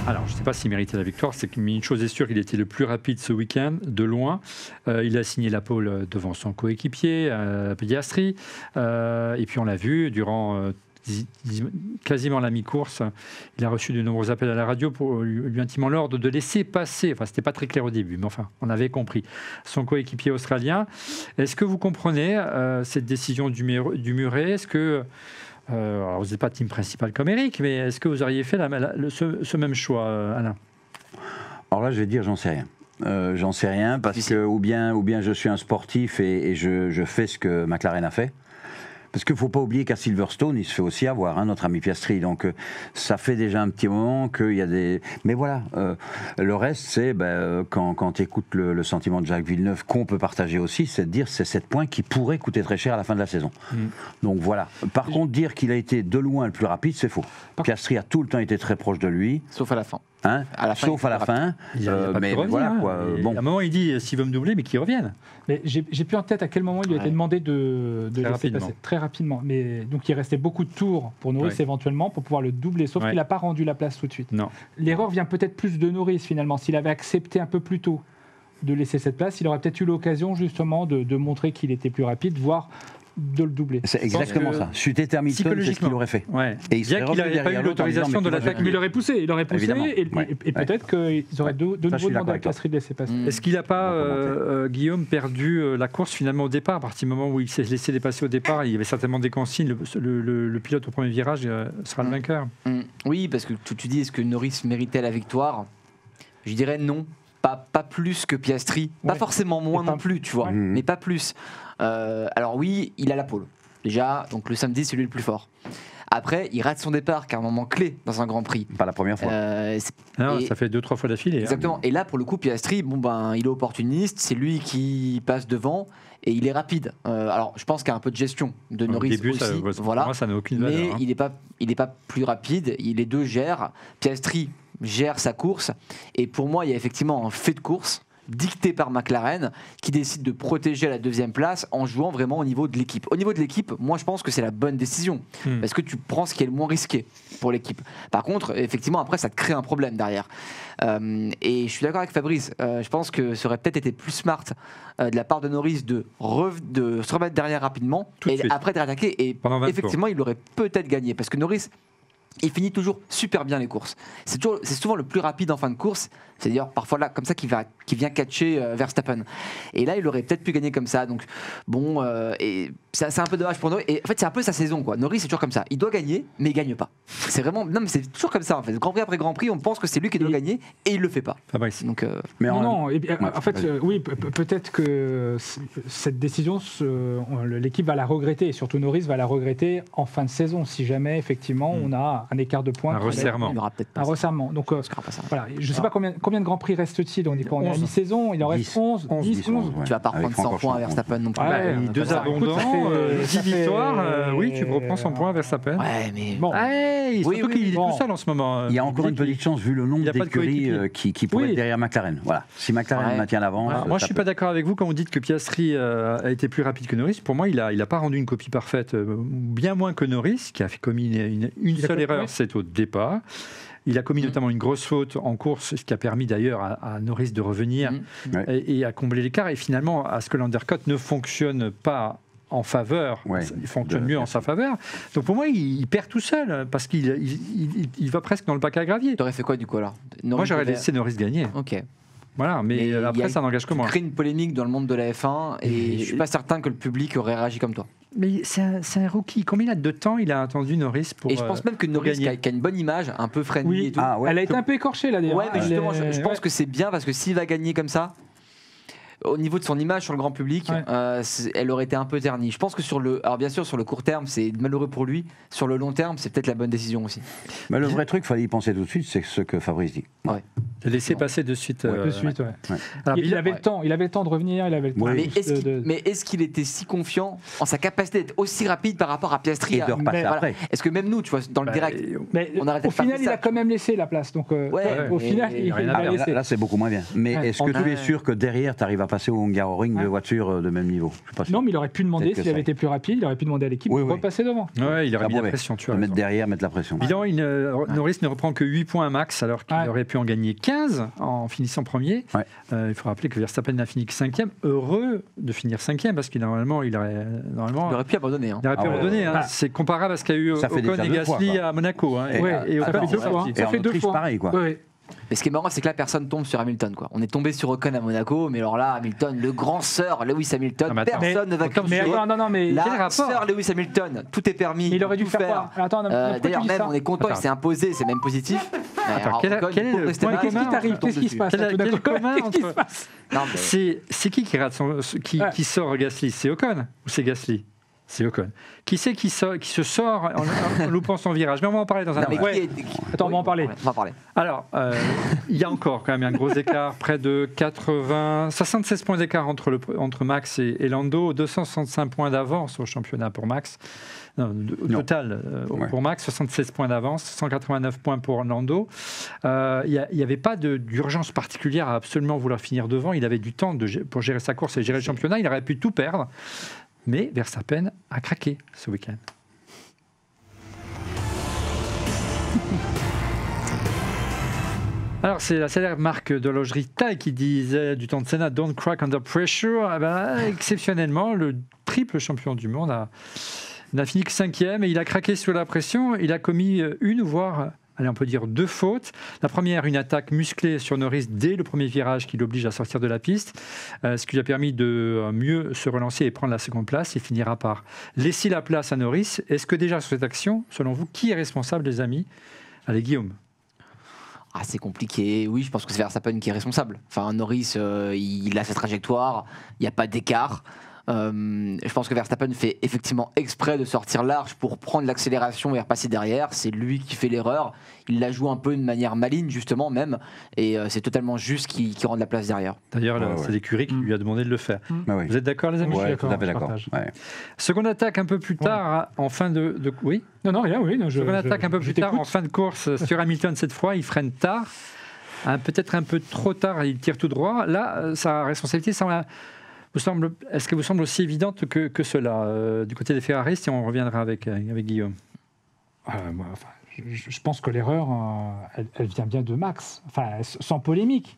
Speaker 1: Alors, je ne sais pas s'il méritait la victoire, mais une chose est sûre, il était le plus rapide ce week-end, de loin. Il a signé la pole devant son coéquipier, Piastri. Et puis on l'a vu, durant quasiment la mi-course, il a reçu de nombreux appels à la radio pour lui intimant l'ordre de laisser passer. Enfin, ce n'était pas très clair au début, mais enfin, on avait compris. Son coéquipier australien. Est-ce que vous comprenez cette décision du Murray? Est-ce que... alors vous n'êtes pas team principal comme Eric, mais est-ce que vous auriez fait ce même choix, Alain?
Speaker 2: Alors là, je vais dire, j'en sais rien. J'en sais rien parce que ou bien je suis un sportif et je fais ce que McLaren a fait. Parce qu'il ne faut pas oublier qu'à Silverstone, il se fait aussi avoir, notre ami Piastri. Donc ça fait déjà un petit moment qu'il y a des... Mais voilà, le reste, c'est quand tu écoutes le sentiment de Jacques Villeneuve, qu'on peut partager aussi, c'est de dire c'est 7 points qui pourraient coûter très cher à la fin de la saison. Donc voilà. Par contre, dire qu'il a été de loin le plus rapide, c'est faux. Piastri a tout le temps été très proche de lui.
Speaker 4: Sauf à la fin.
Speaker 2: Sauf à la fin.
Speaker 1: Mais voilà, quoi. À un moment, il dit s'il veut me doubler, mais qu'il revienne.
Speaker 3: Mais j'ai plus en tête à quel moment il lui a été demandé de laisser passer très rapidement. Mais donc il restait beaucoup de tours pour Norris éventuellement pour pouvoir le doubler, sauf qu'il n'a pas rendu la place tout de suite.
Speaker 1: Non.
Speaker 3: L'erreur vient peut-être plus de Norris finalement. S'il avait accepté un peu plus tôt de laisser cette place, il aurait peut-être eu l'occasion justement de montrer qu'il était plus rapide, voire de le doubler.
Speaker 2: C'est exactement ça. Si tu étais Hamilton, c'est ce qu'il aurait fait.
Speaker 1: Et bien qu'il n'avait pas eu l'autorisation de l'attaque.
Speaker 3: Mais il aurait poussé. Et peut-être qu'ils auraient de nouveau demandé à Piastri de laisser passer.
Speaker 1: Est-ce qu'il n'a pas, Guillaume, perdu la course finalement au départ? À partir du moment où il s'est laissé dépasser au départ, il y avait certainement des consignes. Le pilote au premier virage sera le vainqueur.
Speaker 4: Oui, parce que tu dis, est-ce que Norris méritait la victoire? Je dirais non. Pas plus que Piastri. Pas forcément moins non plus, tu vois. Mais pas plus. Alors oui, il a la pole. Déjà, donc le samedi, c'est lui le plus fort. Après, il rate son départ, qui est un moment clé dans un Grand Prix.
Speaker 2: Pas la première fois.
Speaker 1: Ça fait 2-3 fois d'affilée.
Speaker 4: Exactement. Et là, pour le coup, Piastri, il est opportuniste, c'est lui qui passe devant et il est rapide. Alors, je pense qu'il y a un peu de gestion de Norris
Speaker 1: début,
Speaker 4: aussi.
Speaker 1: Voilà. Moi, ça n'a aucune valeur.
Speaker 4: Mais il n'est pas plus rapide. Les deux gèrent. Piastri gère sa course. Et pour moi, il y a effectivement un fait de course dicté par McLaren qui décide de protéger la deuxième place en jouant vraiment au niveau de l'équipe. Au niveau de l'équipe, moi je pense que c'est la bonne décision parce que tu prends ce qui est le moins risqué pour l'équipe. Par contre, effectivement, après ça te crée un problème derrière. Et je suis d'accord avec Fabrice, je pense que ça aurait peut-être été plus smart de la part de Norris de se remettre derrière rapidement et après de réattaquer et effectivement il aurait peut-être gagné parce que Norris il finit toujours super bien les courses. C'est souvent le plus rapide en fin de course. C'est d'ailleurs parfois là comme ça qu'il vient catcher Verstappen. Et là, il aurait peut-être pu gagner comme ça. Donc bon, et c'est un peu dommage pour Norris. Et en fait, c'est un peu sa saison, quoi. Norris, c'est toujours comme ça. Il doit gagner, mais il gagne pas. C'est vraiment mais c'est toujours comme ça en fait. Grand Prix après Grand Prix, on pense que c'est lui qui doit gagner et il le fait pas. Donc
Speaker 3: mais en fait, oui, peut-être que cette décision, l'équipe va la regretter et surtout Norris va la regretter en fin de saison si jamais effectivement on a voilà, un écart de points.
Speaker 1: Un resserrement.
Speaker 4: Il y aura peut-être pas
Speaker 3: Un
Speaker 4: ça.
Speaker 3: resserrement. Donc,
Speaker 4: Parce qu'il y aura pas ça.
Speaker 3: voilà, je ne sais pas combien de Grands Prix reste-t-il. On n'est pas en
Speaker 1: 11.
Speaker 3: mi-saison, il en reste 11, 10, 11.
Speaker 2: ouais.
Speaker 4: Tu vas pas
Speaker 2: Avec
Speaker 4: reprendre 100
Speaker 2: Francorchamps,
Speaker 4: points à Verstappen non plus.
Speaker 3: Ouais,
Speaker 1: Deux
Speaker 3: ça, écoute,
Speaker 1: abondants,
Speaker 3: ça fait-
Speaker 1: 10
Speaker 3: ça fait-
Speaker 1: victoires, oui, tu reprends 100 points vers sa peine.
Speaker 4: Ouais, mais
Speaker 3: Bon.
Speaker 1: Surtout
Speaker 4: Oui,
Speaker 1: qu'il est
Speaker 3: bon.
Speaker 1: tout seul en ce moment.
Speaker 2: Il y a encore une petite chance vu le
Speaker 1: il
Speaker 2: nombre
Speaker 1: y a pas de
Speaker 2: d'écuries
Speaker 1: coéquipier.
Speaker 2: qui pourraient
Speaker 3: Oui.
Speaker 2: être derrière McLaren. Voilà. Si McLaren
Speaker 4: Ouais.
Speaker 2: maintient l'avance.
Speaker 1: Alors, moi, je
Speaker 2: ça
Speaker 1: suis
Speaker 2: peut-
Speaker 1: pas d'accord avec vous quand vous dites que Piastri a été plus rapide que Norris. Pour moi, il a pas rendu une copie parfaite, bien moins que Norris, qui a commis une
Speaker 3: Il a
Speaker 1: seule
Speaker 3: fait-
Speaker 1: erreur,
Speaker 3: ouais.
Speaker 1: c'est au départ. Il a commis notamment une grosse faute en course, ce qui a permis d'ailleurs à Norris de revenir
Speaker 4: Mhm.
Speaker 1: et à combler l'écart. Et finalement, à ce que l'undercut ne fonctionne pas en faveur,
Speaker 2: Ouais,
Speaker 1: il fonctionne
Speaker 2: de-
Speaker 1: mieux en sa faveur. Donc pour moi, il perd tout seul parce qu'il va presque dans le bac à gravier.
Speaker 4: tu aurais fait quoi du coup alors?
Speaker 1: Moi, j'aurais laissé Norris gagner.
Speaker 4: Ok.
Speaker 1: Voilà, mais
Speaker 4: Mais il y
Speaker 1: après,
Speaker 4: a-
Speaker 1: ça n'engage que
Speaker 4: Tu
Speaker 1: moi.
Speaker 4: crées une polémique dans le monde de la F1 et je suis pas certain que le public aurait réagi comme toi.
Speaker 1: Mais c'est un rookie. Combien de temps il a attendu Norris pour
Speaker 4: Et je pense même que Norris,
Speaker 1: gagner.
Speaker 4: qui a une bonne image, un peu friendly
Speaker 3: Oui.
Speaker 4: et tout.
Speaker 2: Ah ouais.
Speaker 3: Elle a été un peu écorchée, là, d'ailleurs.
Speaker 4: Ouais, mais
Speaker 3: Elle
Speaker 4: justement,
Speaker 3: est-
Speaker 4: je pense que c'est bien parce que s'il va gagner comme ça, au niveau de son image sur le grand public,
Speaker 3: Ouais.
Speaker 4: elle aurait été un peu ternie. Je pense que alors bien sûr, sur le court terme, c'est malheureux pour lui. Sur le long terme, c'est peut-être la bonne décision aussi.
Speaker 2: Mais le vrai truc, il fallait y penser tout de suite, c'est ce que Fabrice dit.
Speaker 1: laisser passer de suite.
Speaker 3: De suite, ouais.
Speaker 1: Alors,
Speaker 3: Il avait le temps, il avait le temps de revenir, il avait le temps.
Speaker 2: Oui.
Speaker 4: Mais est-ce qu'il était si confiant en sa capacité d'être aussi rapide par rapport à Piastri
Speaker 2: Et de repasser
Speaker 3: mais
Speaker 2: après.
Speaker 4: Est-ce que même nous, tu vois, dans le
Speaker 1: bah,
Speaker 4: direct,
Speaker 3: Mais
Speaker 4: On arrête
Speaker 3: au
Speaker 4: de faire
Speaker 3: final,
Speaker 4: ça.
Speaker 3: il a quand même laissé la place. Donc,
Speaker 4: Ouais,
Speaker 3: au
Speaker 4: mais
Speaker 3: final, il
Speaker 1: rien à
Speaker 3: a
Speaker 1: dire.
Speaker 3: laissé.
Speaker 2: Là, c'est beaucoup moins bien. Mais
Speaker 3: Ouais.
Speaker 2: est-ce que tu es sûr que derrière, tu arrives à passer au Hungaroring de
Speaker 3: Ouais.
Speaker 2: voitures de même niveau? Je suis pas sûr.
Speaker 3: Non, mais il aurait pu demander,
Speaker 2: Peut-être que
Speaker 3: s'il avait
Speaker 2: ça-
Speaker 3: été plus rapide, il aurait pu demander à l'équipe
Speaker 2: Oui,
Speaker 3: de
Speaker 2: oui.
Speaker 3: repasser devant.
Speaker 1: Ouais, il aurait
Speaker 2: Ça
Speaker 1: mis la
Speaker 2: pourrait.
Speaker 1: pression, tu
Speaker 2: De
Speaker 1: as
Speaker 2: mettre
Speaker 1: raison.
Speaker 2: derrière, mettre la pression.
Speaker 1: Évidemment, Norris ne reprend que 8 points à max alors qu'il
Speaker 3: Ouais.
Speaker 1: aurait pu en gagner 15 en finissant premier.
Speaker 2: Ouais.
Speaker 1: Il faut rappeler que Verstappen n'a fini que 5e. Heureux de finir 5e parce qu'il il
Speaker 4: il aurait pu abandonner. Hein.
Speaker 1: aurait pu
Speaker 2: Ah ouais.
Speaker 1: abandonner. Hein.
Speaker 3: Ah.
Speaker 1: C'est comparable à ce qu'a eu
Speaker 2: Ça fait
Speaker 1: Ocon
Speaker 2: déjà
Speaker 1: et
Speaker 2: deux fois,
Speaker 1: Gasly
Speaker 2: quoi.
Speaker 1: à Monaco. Hein.
Speaker 2: Et-
Speaker 3: Ouais,
Speaker 1: Et
Speaker 3: ça
Speaker 1: Ocon
Speaker 3: fait
Speaker 1: est
Speaker 3: deux fois.
Speaker 1: sorti.
Speaker 2: Et
Speaker 3: Ça
Speaker 2: en
Speaker 3: fait deux
Speaker 2: Autriche,
Speaker 3: fois.
Speaker 2: pareil, quoi.
Speaker 3: Ouais, ouais.
Speaker 4: Mais ce qui est marrant, c'est que là, personne tombe sur Hamilton. Quoi. On est tombé sur Ocon à Monaco, mais alors là, Hamilton, le grand sœur Lewis Hamilton,
Speaker 1: Ah, mais attends.
Speaker 4: personne ne va
Speaker 1: Attends,
Speaker 3: Mais
Speaker 4: critiquer.
Speaker 3: attends, non, mais
Speaker 1: Quel
Speaker 4: La
Speaker 1: rapport
Speaker 4: sœur Lewis Hamilton, tout est permis.
Speaker 3: il aurait dû
Speaker 4: tout
Speaker 3: faire quoi? Attends, non, pourquoi tu
Speaker 4: D'ailleurs,
Speaker 3: dis
Speaker 4: même,
Speaker 3: ça?
Speaker 4: on est content, il
Speaker 1: Attends.
Speaker 4: s'est imposé, c'est même positif. Mais
Speaker 1: Attends,
Speaker 4: alors,
Speaker 1: quel est
Speaker 4: Ocon,
Speaker 1: le
Speaker 4: il faut rester
Speaker 1: point
Speaker 4: malin,
Speaker 3: Qu'est-ce qui
Speaker 1: commun
Speaker 3: t'arrive?
Speaker 4: on tombe
Speaker 3: Qu'est-ce qui se
Speaker 4: dessus.
Speaker 3: passe?
Speaker 1: Quel
Speaker 3: tout d'un
Speaker 1: est le
Speaker 3: coup
Speaker 1: commun
Speaker 3: Qu'est-ce qui se
Speaker 1: entre-
Speaker 3: passe?
Speaker 4: Non, mais-
Speaker 1: C'est qui rate
Speaker 3: Ouais.
Speaker 1: qui sort Gasly? C'est Ocon ou c'est Gasly? C'est Ocon. Qui c'est qui se sort en loupant son virage? Mais on va en parler dans un
Speaker 4: Non, mais
Speaker 1: instant.
Speaker 4: qui est-
Speaker 3: Attends, on va en parler.
Speaker 4: On va en parler.
Speaker 1: Alors, il y a encore quand même un gros écart, près de 76 points d'écart entre Max et Lando, 265 points d'avance au championnat pour Max. Au
Speaker 2: Non.
Speaker 1: total,
Speaker 2: Ouais.
Speaker 1: pour Max, 76 points d'avance, 189 points pour Lando. Il n'y avait pas d'urgence particulière à absolument vouloir finir devant. Il avait du temps pour gérer sa course et gérer le championnat. Il aurait pu tout perdre. Mais Verstappen a craqué ce week-end. Alors, c'est la célèbre marque d'horlogerie Tag qui disait du temps de Senna, Don't crack under pressure. Eh ben, exceptionnellement, le triple champion du monde n'a fini que 5e et il a craqué sous la pression. Il a commis une, voire, allez, on peut dire 2 fautes. La première, une attaque musclée sur Norris dès le premier virage qui l'oblige à sortir de la piste, ce qui lui a permis de mieux se relancer et prendre la seconde place. Il finira par laisser la place à Norris. Est-ce que déjà sur cette action, selon vous, qui est responsable, les amis? Allez, Guillaume.
Speaker 4: Ah, c'est compliqué. Oui, je pense que c'est Verstappen qui est responsable. Enfin, Norris, il a sa trajectoire, il n'y a pas d'écart. Je pense que Verstappen fait effectivement exprès de sortir large pour prendre l'accélération et repasser derrière. C'est lui qui fait l'erreur. Il la joue un peu de manière maligne, justement, même. Et c'est totalement juste qu'il rende la place derrière.
Speaker 1: D'ailleurs,
Speaker 2: Ouais,
Speaker 1: c'est
Speaker 2: ouais.
Speaker 1: l'écurie qui lui a demandé de le faire.
Speaker 2: Bah oui.
Speaker 1: Vous êtes d'accord, les amis?
Speaker 3: je suis
Speaker 2: Ouais,
Speaker 3: d'accord,
Speaker 2: tout à fait
Speaker 3: je
Speaker 2: d'accord.
Speaker 3: partage.
Speaker 2: Ouais.
Speaker 1: Seconde attaque un peu plus tard, en fin de oui.
Speaker 3: Non, rien, oui.
Speaker 1: Seconde attaque un peu plus tard, en
Speaker 3: t'écoute.
Speaker 1: fin de course sur Hamilton cette fois. Il freine tard, peut-être un peu trop tard. Il tire tout droit. Là, sa responsabilité est-ce qu'elle vous semble aussi évidente que cela du côté des Ferrari? Si on reviendra avec Guillaume.
Speaker 3: Moi, enfin, je pense que l'erreur, elle vient bien de Max. Enfin, sans polémique.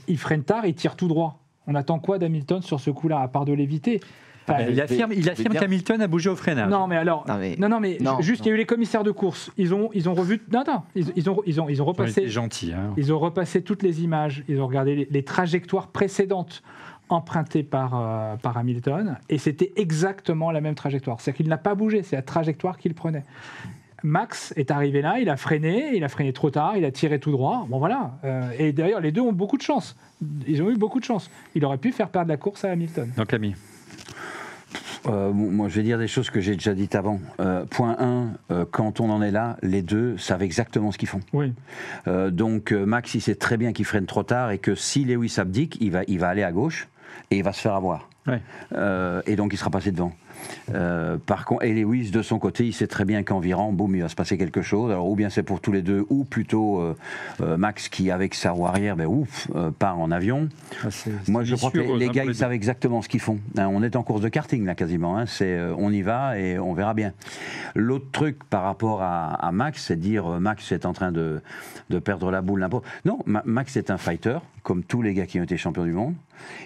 Speaker 3: Il freine tard, il tire tout droit. On attend quoi d'Hamilton sur ce coup-là, à part de l'éviter? Enfin,
Speaker 1: Il affirme
Speaker 4: dire-
Speaker 1: qu'Hamilton a bougé au freinage.
Speaker 3: Non, mais alors,
Speaker 4: Non, mais-
Speaker 3: non, juste il y a eu les commissaires de course. Ils ont revu. Non, ils ont
Speaker 1: Ils ont été
Speaker 3: repassé.
Speaker 1: gentils. Hein.
Speaker 3: Ils ont repassé toutes les images. Ils ont regardé les trajectoires précédentes empruntées par Hamilton, et c'était exactement la même trajectoire. C'est-à-dire qu'il n'a pas bougé. C'est la trajectoire qu'il prenait. Max est arrivé là, il a freiné trop tard, il a tiré tout droit. Bon voilà. Et d'ailleurs, les deux ont beaucoup de chance. Ils ont eu beaucoup de chance. Il aurait pu faire perdre la course à Hamilton.
Speaker 1: Donc, Camille.
Speaker 2: Moi, je vais dire des choses que j'ai déjà dites avant. Point 1, quand on en est là, les deux savent exactement ce qu'ils font.
Speaker 3: Oui.
Speaker 2: Donc, Max, il sait très bien qu'il freine trop tard et que si Lewis abdique, il va aller à gauche et il va se faire avoir.
Speaker 1: Ouais.
Speaker 2: Et donc, il sera passé devant. Par contre, et Lewis, de son côté, il sait très bien qu'en virant, boum, il va se passer quelque chose. Alors, ou bien c'est pour tous les deux, ou plutôt Max qui, avec sa roue arrière, part en avion. Moi, je crois que les gars, ils savent exactement ce qu'ils font. Hein, on est en course de karting, là, quasiment. Hein, on y va et on verra bien. L'autre truc par rapport à Max, c'est de dire Max est en train de perdre la boule. Non, Max est un fighter, comme tous les gars qui ont été champions du monde,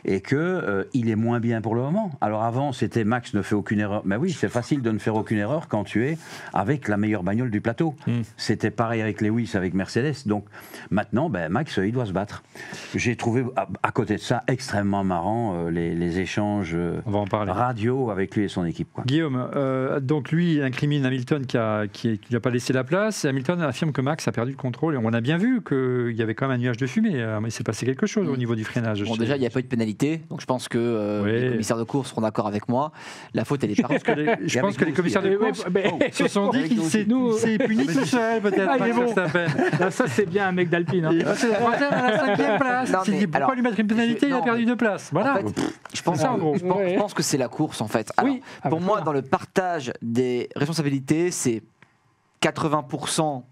Speaker 2: et qu'il est moins bien pour le moment. Alors avant, c'était Max ne fait aucune erreur. Mais oui, c'est facile de ne faire aucune erreur quand tu es avec la meilleure bagnole du plateau. C'était pareil avec Lewis, avec Mercedes. Donc maintenant, Max, il doit se battre. J'ai trouvé, à côté de ça, extrêmement marrant les échanges radio avec lui et son équipe. Quoi.
Speaker 1: Guillaume, donc lui, il incrimine Hamilton qui lui a pas laissé la place. Et Hamilton affirme que Max a perdu le contrôle. Et on a bien vu qu'il y avait quand même un nuage de fumée. Mais il s'est passé quelque chose au niveau du freinage.
Speaker 4: Bon, déjà, il n'y a pas eu de pénalité. Donc je pense que les commissaires de course seront d'accord avec moi. La faute, elle est pas.
Speaker 1: Je pense que les commissaires de course se sont dit qu'il s'est puni tout seul, peut-être.
Speaker 3: Ça, c'est bien un mec d'Alpine.
Speaker 1: Il va se retrouver à la 5e place. Pourquoi lui mettre une pénalité ? Il a perdu 2 places. Voilà.
Speaker 4: En fait, je pense que c'est la course, en fait. Alors, pour moi, dans le partage des responsabilités, c'est 80%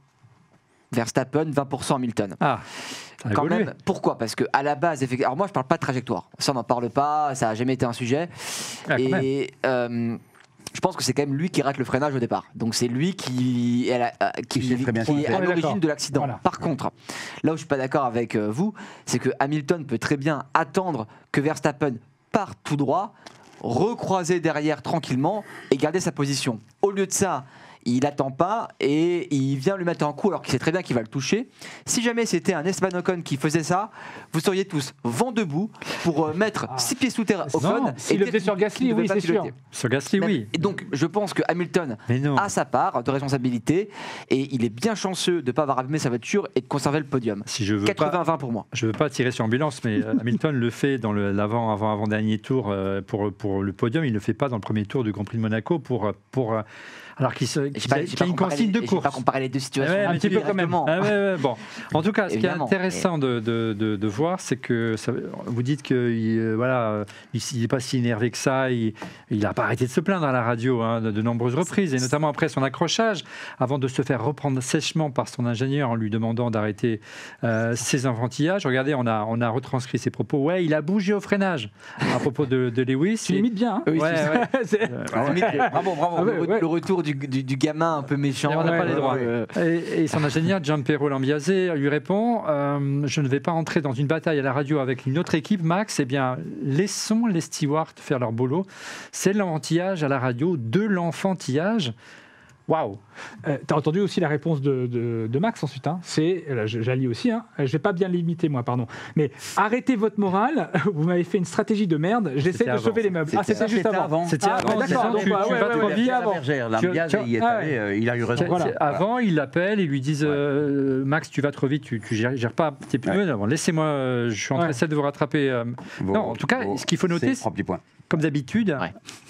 Speaker 4: Verstappen, 20% Hamilton. Quand même, pourquoi ? Parce qu'à la base, effectivement, alors moi je parle pas de trajectoire, ça on n'en parle pas, ça n'a jamais été un sujet. Et je pense que c'est quand même lui qui rate le freinage au départ. Donc c'est lui qui est à l'origine de l'accident. Voilà. Par contre, là où je suis pas d'accord avec vous, c'est que Hamilton peut très bien attendre que Verstappen parte tout droit, recroiser derrière tranquillement et garder sa position. Au lieu de ça, il n'attend pas et il vient lui mettre un coup alors qu'il sait très bien qu'il va le toucher. Si jamais c'était un Esteban Ocon qui faisait ça, vous seriez tous vent debout pour mettre 6 pieds sous terre Ocon.
Speaker 3: S'il le faisait sur Gasly, oui, c'est sûr.
Speaker 1: Sur Gasly, oui.
Speaker 4: Et donc, je pense que Hamilton a sa part de responsabilité et il est bien chanceux de ne pas avoir abîmé sa voiture et de conserver le podium. 80-20 pour moi.
Speaker 1: Je ne veux pas tirer sur ambulance, mais Hamilton le fait dans l'avant-dernier tour pour le podium. Il ne le fait pas dans le premier tour du Grand Prix de Monaco alors qu'il y a une consigne de course.
Speaker 4: Je ne vais pas comparer les deux situations.
Speaker 1: Un petit peu quand même. Bon. En tout cas, ce qui est intéressant de voir, c'est que vous dites qu'il n'est pas si énervé que ça. Il n'a pas arrêté de se plaindre à la radio de nombreuses reprises, et notamment après son accrochage, avant de se faire reprendre sèchement par son ingénieur en lui demandant d'arrêter ses enfantillages. Regardez, on a retranscrit ses propos. Ouais, il a bougé au freinage à propos de Lewis.
Speaker 3: Tu limites bien.
Speaker 1: Oui,
Speaker 4: bravo. Le retour du gamin un peu méchant.
Speaker 1: Et on n'a pas les droits. Et son ingénieur, Gianpiero Lambiase, lui répond je ne vais pas entrer dans une bataille à la radio avec une autre équipe, Max. Eh bien, laissons les stewards faire leur boulot. C'est l'enfantillage à la radio, de l'enfantillage. Waouh.
Speaker 3: T'as entendu aussi la réponse de Max ensuite. C'est, je la lis aussi. Je vais pas bien limiter moi, pardon. Mais arrêtez votre morale. Vous m'avez fait une stratégie de merde. J'essaie de sauver les meubles. C'était juste avant.
Speaker 1: C'était avant.
Speaker 3: D'accord.
Speaker 1: Tu vas trop vite.
Speaker 2: Il a eu raison.
Speaker 1: Avant, il l'appelle et lui disent Max, tu vas trop vite. Tu gères pas tes pneus. Laissez-moi. Je suis en train de vous rattraper. Non, en tout cas, ce qu'il faut noter, comme d'habitude.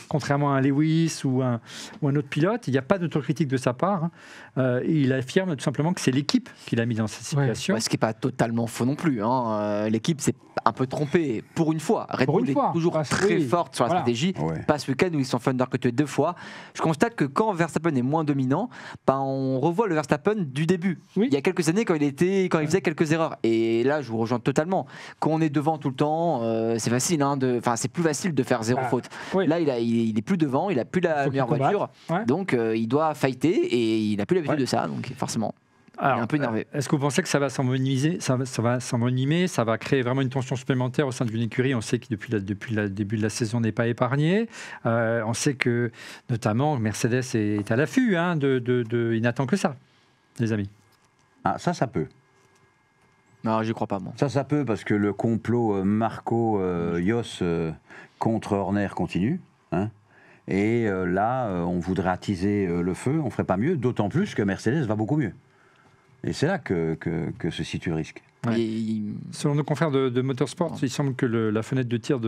Speaker 1: Contrairement à un Lewis ou un autre pilote, il n'y a pas d'autocritique de sa part. Il affirme tout simplement que c'est l'équipe qui l'a mis dans cette situation.
Speaker 4: Ce qui n'est pas totalement faux non plus. L'équipe s'est un peu trompée pour une fois. Red Bull est toujours très forte sur la stratégie. Pas ce week-end où ils sont fait undercutés 2 fois. Je constate que quand Verstappen est moins dominant, on revoit le Verstappen du début. Il y a quelques années quand il faisait quelques erreurs. Et là, je vous rejoins totalement. Quand on est devant tout le temps, c'est facile. C'est plus facile de faire 0 faute. Là, il est plus devant, il a plus la meilleure voiture, donc il doit fighter et il n'a plus l'habitude de ça, donc forcément.
Speaker 1: Alors,
Speaker 4: il est un peu énervé.
Speaker 1: Est-ce que vous pensez que ça va s'envenimer, ça va ça va créer vraiment une tension supplémentaire au sein d'une écurie? On sait que depuis le début de la saison n'est pas épargné. On sait que notamment Mercedes est à l'affût, il n'attend que ça, les amis.
Speaker 2: Ça peut.
Speaker 4: Non, j'y crois pas, moi.
Speaker 2: Ça peut, parce que le complot Marco-Yos contre Horner continue. Et là, on voudrait attiser le feu, on ne ferait pas mieux, d'autant plus que Mercedes va beaucoup mieux. Et c'est là que se situe le risque.
Speaker 1: Ouais.
Speaker 4: Et
Speaker 1: Selon nos confrères de Motorsport, il semble que la fenêtre de tir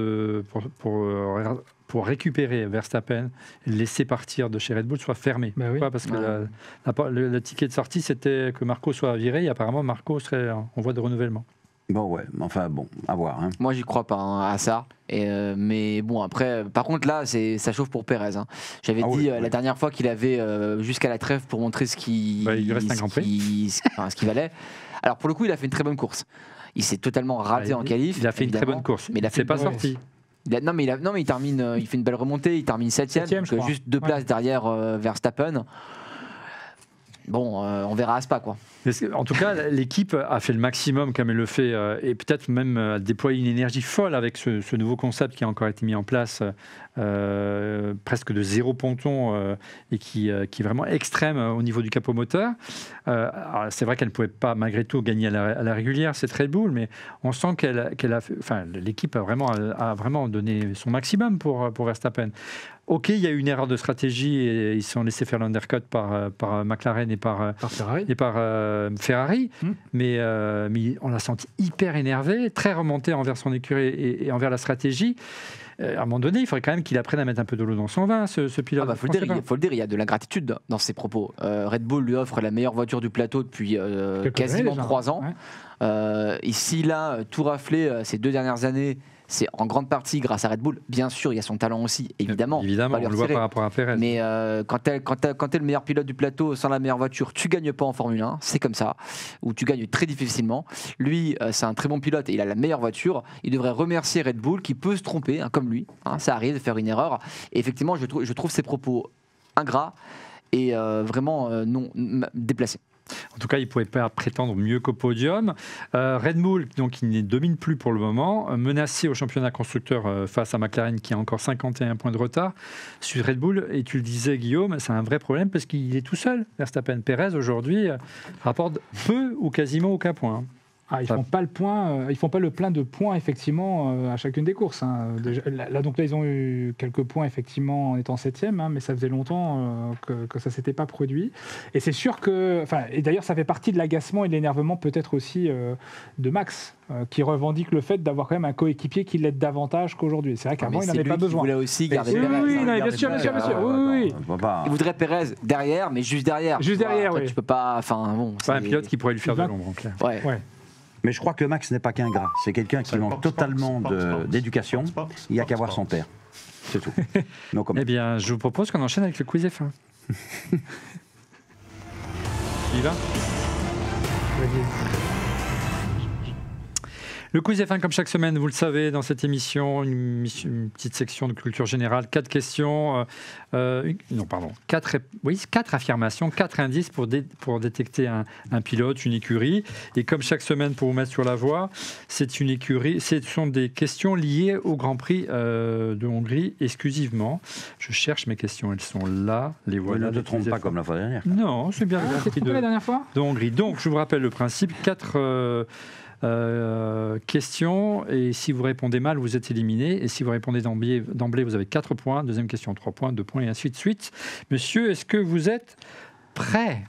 Speaker 1: pour récupérer Verstappen et le laisser partir de chez Red Bull soit fermée.
Speaker 3: Bah oui.
Speaker 1: Pourquoi ? Parce que le ticket de sortie, c'était que Marco soit viré et apparemment Marco serait en voie de renouvellement.
Speaker 2: Bon, ouais, enfin bon, à voir. Hein.
Speaker 4: moi, j'y crois pas à ça. Mais bon, après, par contre, là, ça chauffe pour Pérez. Hein. J'avais dit la dernière fois qu'il avait jusqu'à la trêve pour montrer
Speaker 1: il lui reste un Grand Prix.
Speaker 4: ce qu'il valait. Alors, pour le coup, il a fait une très bonne course. Il s'est totalement raté en qualif.
Speaker 1: Il a fait une très bonne course, mais il s'est pas sorti.
Speaker 4: Non, mais il termine, il fait une belle remontée, il termine 7ème, juste 2 places derrière Verstappen. Bon, on verra à Spa, quoi.
Speaker 1: En tout cas, l'équipe a fait le maximum comme elle le fait et peut-être même déployé une énergie folle avec ce nouveau concept qui a encore été mis en place, presque de 0 ponton et qui est vraiment extrême au niveau du capot moteur. C'est vrai qu'elle ne pouvait pas malgré tout gagner à la régulière, c'est Red Bull, mais on sent l'équipe a vraiment donné son maximum pour Verstappen. Ok, il y a eu une erreur de stratégie et ils se sont laissés faire l'undercut par McLaren et par Ferrari, mais on l'a senti hyper énervé, très remonté envers son écurie et envers la stratégie. À un moment donné, il faudrait quand même qu'il apprenne à mettre un peu de l'eau dans son vin, ce pilote.
Speaker 4: Faut le dire, il y a de l'ingratitude dans ses propos. Red Bull lui offre la meilleure voiture du plateau depuis quasiment 3 ans. Ouais. Ici, là, tout raflé ces 2 dernières années, c'est en grande partie grâce à Red Bull. Bien sûr, il y a son talent aussi, évidemment.
Speaker 1: Évidemment, on le voit par rapport à Pérez.
Speaker 4: Mais quand t'es le meilleur pilote du plateau sans la meilleure voiture, tu gagnes pas en Formule 1, c'est comme ça. Ou tu gagnes très difficilement. Lui, c'est un très bon pilote et il a la meilleure voiture. Il devrait remercier Red Bull qui peut se tromper, comme lui. Ça arrive de faire une erreur. Et effectivement, je trouve ses propos ingrats et vraiment non déplacés.
Speaker 1: En tout cas, il ne pouvait pas prétendre mieux qu'au podium. Red Bull, donc, il ne domine plus pour le moment, menacé au championnat constructeur face à McLaren qui a encore 51 points de retard sur Red Bull. Et tu le disais, Guillaume, c'est un vrai problème parce qu'il est tout seul. Verstappen, Pérez, aujourd'hui, rapporte peu ou quasiment aucun point.
Speaker 3: Ils font pas le plein de points effectivement à chacune des courses. Déjà, là, ils ont eu quelques points effectivement en étant 7e, mais ça faisait longtemps que ça s'était pas produit. Et c'est sûr que, et d'ailleurs, ça fait partie de l'agacement et de l'énervement peut-être aussi de Max, qui revendique le fait d'avoir quand même un coéquipier qui l'aide davantage qu'aujourd'hui. C'est vrai qu'avant, il n'en avait pas besoin.
Speaker 4: Il voulait aussi garder Pérez.
Speaker 3: Oui, bien sûr. Oui.
Speaker 4: Il voudrait Pérez derrière, mais juste derrière.
Speaker 3: Juste derrière, oui.
Speaker 4: Tu peux pas.
Speaker 1: C'est un pilote qui pourrait lui faire de l'ombre, en clair.
Speaker 4: Ouais.
Speaker 2: Mais je crois que Max n'est pas qu'un gras. C'est quelqu'un qui manque totalement d'éducation. Il n'y a qu'à voir son père. C'est tout.
Speaker 1: Eh bien, je vous propose qu'on enchaîne avec le quiz F1. Il va ? Le quiz F1, comme chaque semaine, vous le savez, dans cette émission, une petite section de culture générale, 4 questions, 4 affirmations, 4 indices pour détecter un pilote, une écurie. Et comme chaque semaine, pour vous mettre sur la voie, c'est une écurie. Ce sont des questions liées au Grand Prix de Hongrie exclusivement. Je cherche mes questions, elles sont là. Les voilà.
Speaker 2: Ne te trompe pas comme la fois dernière.
Speaker 1: Non, c'est bien.
Speaker 3: C'était la dernière fois
Speaker 1: de Hongrie. Donc, je vous rappelle le principe. 4 questions, et si vous répondez mal, vous êtes éliminé, et si vous répondez d'emblée, vous avez 4 points, deuxième question 3 points, 2 points, et ainsi de suite. Monsieur, est-ce que vous êtes prêt ?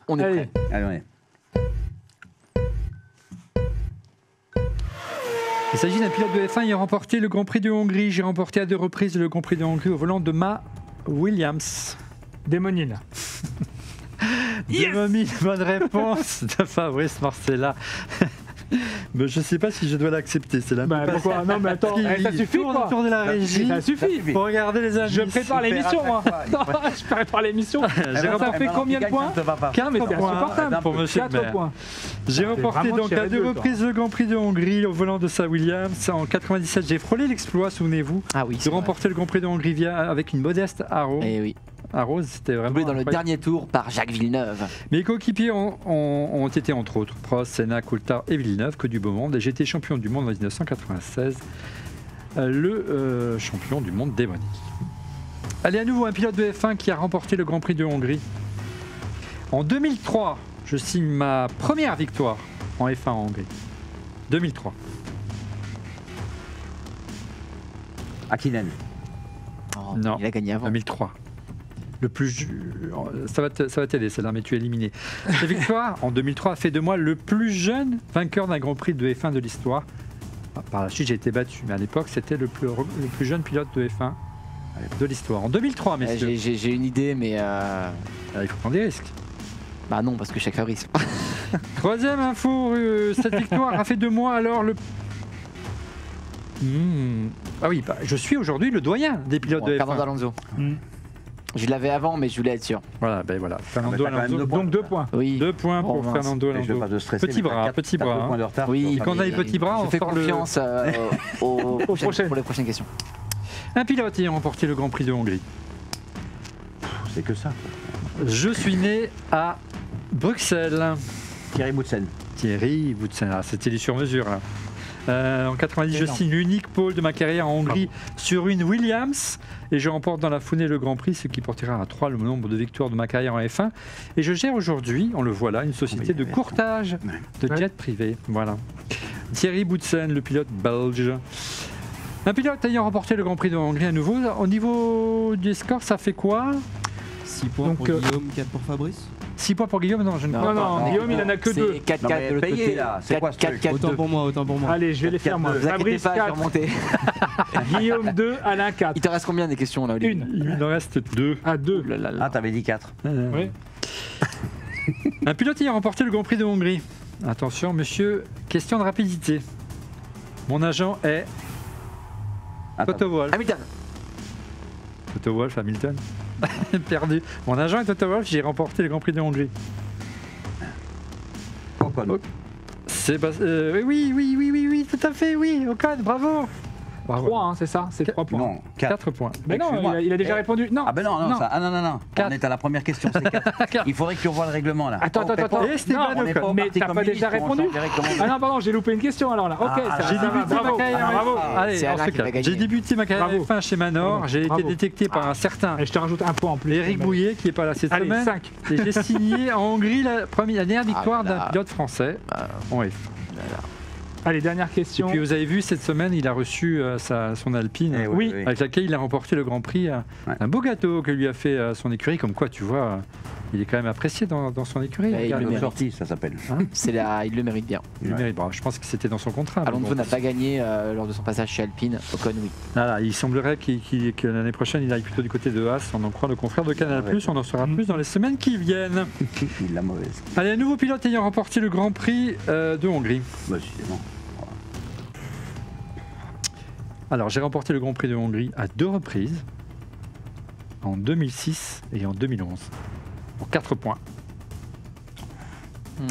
Speaker 4: On est prêt.
Speaker 2: Allez, on est.
Speaker 1: Il s'agit d'un pilote de F1 ayant remporté le Grand Prix de Hongrie. J'ai remporté à 2 reprises le Grand Prix de Hongrie au volant de ma Williams.
Speaker 3: Démonine.
Speaker 1: Démonine, bonne réponse de Fabrice Marcella. Mais je ne sais pas si je dois l'accepter. C'est là.
Speaker 3: Pourquoi ? Non, mais attends, ça suffit quoi ?
Speaker 1: Autour de la régie.
Speaker 3: Ça suffit.
Speaker 1: Pour regarder les amis.
Speaker 3: Je prépare l'émission, moi. Je prépare l'émission. Ça fait combien de points ?
Speaker 1: 4 points pour monsieur le maire. J'ai remporté donc à 2 reprises le Grand Prix de Hongrie au volant de sa Williams. En 97, j'ai frôlé l'exploit, souvenez-vous, de remporter le Grand Prix de Hongrie avec une modeste Arrow.
Speaker 4: Eh oui.
Speaker 1: Rose, c'était vraiment
Speaker 4: doublé dans le dernier tour par Jacques Villeneuve.
Speaker 1: Mes coéquipiers ont été entre autres Prost, Senna, Coulthard et Villeneuve, que du beau monde. Et j'ai été champion du monde en 1996, le champion du monde démonique. Allez, à nouveau un pilote de F1 qui a remporté le Grand Prix de Hongrie. En 2003, je signe ma première victoire en F1 en Hongrie. 2003.
Speaker 2: Hakkinen.
Speaker 1: Non,
Speaker 4: il a gagné avant.
Speaker 1: 2003. le plus... Ça va t'aider, celle-là, mais tu es éliminé. Cette victoire, en 2003, a fait de moi le plus jeune vainqueur d'un Grand Prix de F1 de l'histoire. Par la suite, j'ai été battu, mais à l'époque, c'était le plus jeune pilote de F1 de l'histoire. En 2003, messieurs.
Speaker 4: J'ai une idée, mais...
Speaker 1: Il faut prendre des risques.
Speaker 4: Bah non, parce que chaque Fabrice.
Speaker 1: Troisième info, cette victoire a fait de moi alors le... Ah oui, je suis aujourd'hui le doyen des pilotes de F1.
Speaker 4: Fernando Alonso. Je l'avais avant, mais je voulais être sûr.
Speaker 1: Voilà, Fernando
Speaker 2: Alonso.
Speaker 3: Donc 2 points.
Speaker 4: Oui.
Speaker 1: 2 points pour Fernando
Speaker 2: Je ne
Speaker 1: Alonso.
Speaker 2: veux pas te stresser.
Speaker 1: Petit bras.
Speaker 2: Hein. Points de retard.
Speaker 4: Oui,
Speaker 1: Et quand on a les petits bras, on
Speaker 4: fait
Speaker 1: sort
Speaker 4: confiance pour les prochaines questions.
Speaker 1: Un pilote ayant remporté le Grand Prix de Hongrie.
Speaker 2: C'est que ça.
Speaker 1: Je suis né à Bruxelles.
Speaker 2: Thierry Boutsen.
Speaker 1: Thierry Boutsen, c'était du sur-mesure là. En 90, je signe l'unique pole de ma carrière en Hongrie sur une Williams et je remporte dans la foulée le Grand Prix, ce qui portera à 3 le nombre de victoires de ma carrière en F1. Et je gère aujourd'hui, on le voit là, une société de courtage de jet privé. Voilà. Thierry Boutsen, le pilote belge. Un pilote ayant remporté le Grand Prix de Hongrie à nouveau. Au niveau des scores, ça fait quoi?
Speaker 5: 6 points pour Guillaume, 4 pour Fabrice.
Speaker 1: 6 points pour Guillaume? Non, je ne crois pas.
Speaker 3: Non, Guillaume, il en a que 2.
Speaker 4: C'est 4-4 de l'autre côté.
Speaker 2: C'est quoi ce truc?
Speaker 5: Autant pour moi.
Speaker 3: Allez, je vais les faire moi.
Speaker 4: Vous inquiétez
Speaker 3: Fabrice
Speaker 4: pas, je vais
Speaker 3: 4,
Speaker 4: remonter.
Speaker 3: Guillaume 2, Alain 4.
Speaker 4: Il te reste combien des questions là, Olivier?
Speaker 1: Il en reste 2.
Speaker 3: À 2.
Speaker 2: Ah, t'avais dit 4.
Speaker 3: Oui.
Speaker 1: Un pilote ayant remporté le Grand Prix de Hongrie. Attention, monsieur, question de rapidité. Mon agent est Toto Wolff.
Speaker 4: Hamilton.
Speaker 1: Toto Wolff, Hamilton. Perdu. Mon agent est Toto Wolff, j'ai remporté le Grand Prix de Hongrie.
Speaker 2: Ocon.
Speaker 1: Oui, tout à fait, oui. Ocon, bravo.
Speaker 3: 3, hein, c'est ça? C'est 3 points.
Speaker 2: Non, 4.
Speaker 1: 4 points.
Speaker 3: Mais non, il a déjà répondu. Non.
Speaker 2: Ah ben non.
Speaker 1: Non.
Speaker 2: Non. On est à la première question, c'est 4. Il faudrait que tu revoies le règlement là.
Speaker 3: Attends.
Speaker 1: Et Esteban
Speaker 3: Non,
Speaker 1: Ocon.
Speaker 3: mais t'as pas déjà répondu? Ah non, pardon, j'ai loupé une question alors là. Ok,
Speaker 1: J'ai débuté ma carrière.
Speaker 3: Bravo.
Speaker 1: Allez,
Speaker 4: C'est
Speaker 1: on
Speaker 4: Alain
Speaker 1: se
Speaker 4: qui va
Speaker 1: calme.
Speaker 4: gagner.
Speaker 1: J'ai débuté ma carrière
Speaker 3: Bravo.
Speaker 1: F1 chez Manor. J'ai été
Speaker 3: Bravo.
Speaker 1: détecté par un certain
Speaker 3: Et je te rajoute 1 point en plus.
Speaker 1: Éric Bouillet qui n'est pas là cette
Speaker 3: Allez,
Speaker 1: semaine.
Speaker 3: 5.
Speaker 1: Et j'ai signé en Hongrie la dernière victoire
Speaker 4: là
Speaker 1: d'un
Speaker 4: là.
Speaker 1: pilote français en F1.
Speaker 3: Allez, dernière
Speaker 1: Et
Speaker 3: question.
Speaker 1: puis vous avez vu cette semaine, il a reçu son Alpine,
Speaker 2: Eh
Speaker 3: oui.
Speaker 1: avec laquelle il a remporté le Grand Prix. Un beau gâteau que lui a fait son écurie, comme quoi tu vois, il est quand même apprécié dans son écurie.
Speaker 4: Bah, il
Speaker 1: Regarde,
Speaker 4: le mérite.
Speaker 2: Sortie, ça s'appelle.
Speaker 4: Il le mérite bien.
Speaker 1: il le mérite. Bon, je pense que c'était dans son contrat. mais
Speaker 4: Alonso
Speaker 1: bon.
Speaker 4: n'a pas gagné lors de son passage chez Alpine. Ocon, oui.
Speaker 1: Voilà, il semblerait que l'année prochaine, il aille plutôt du côté de Haas, on en croit le confrère de Canal+. On en saura plus dans les semaines qui viennent.
Speaker 2: Il l'a mauvaise.
Speaker 1: Allez, un nouveau pilote ayant remporté le Grand Prix de Hongrie.
Speaker 2: Bah, décidément.
Speaker 1: Alors, j'ai remporté le Grand Prix de Hongrie à 2 reprises, en 2006 et en 2011, pour 4 points.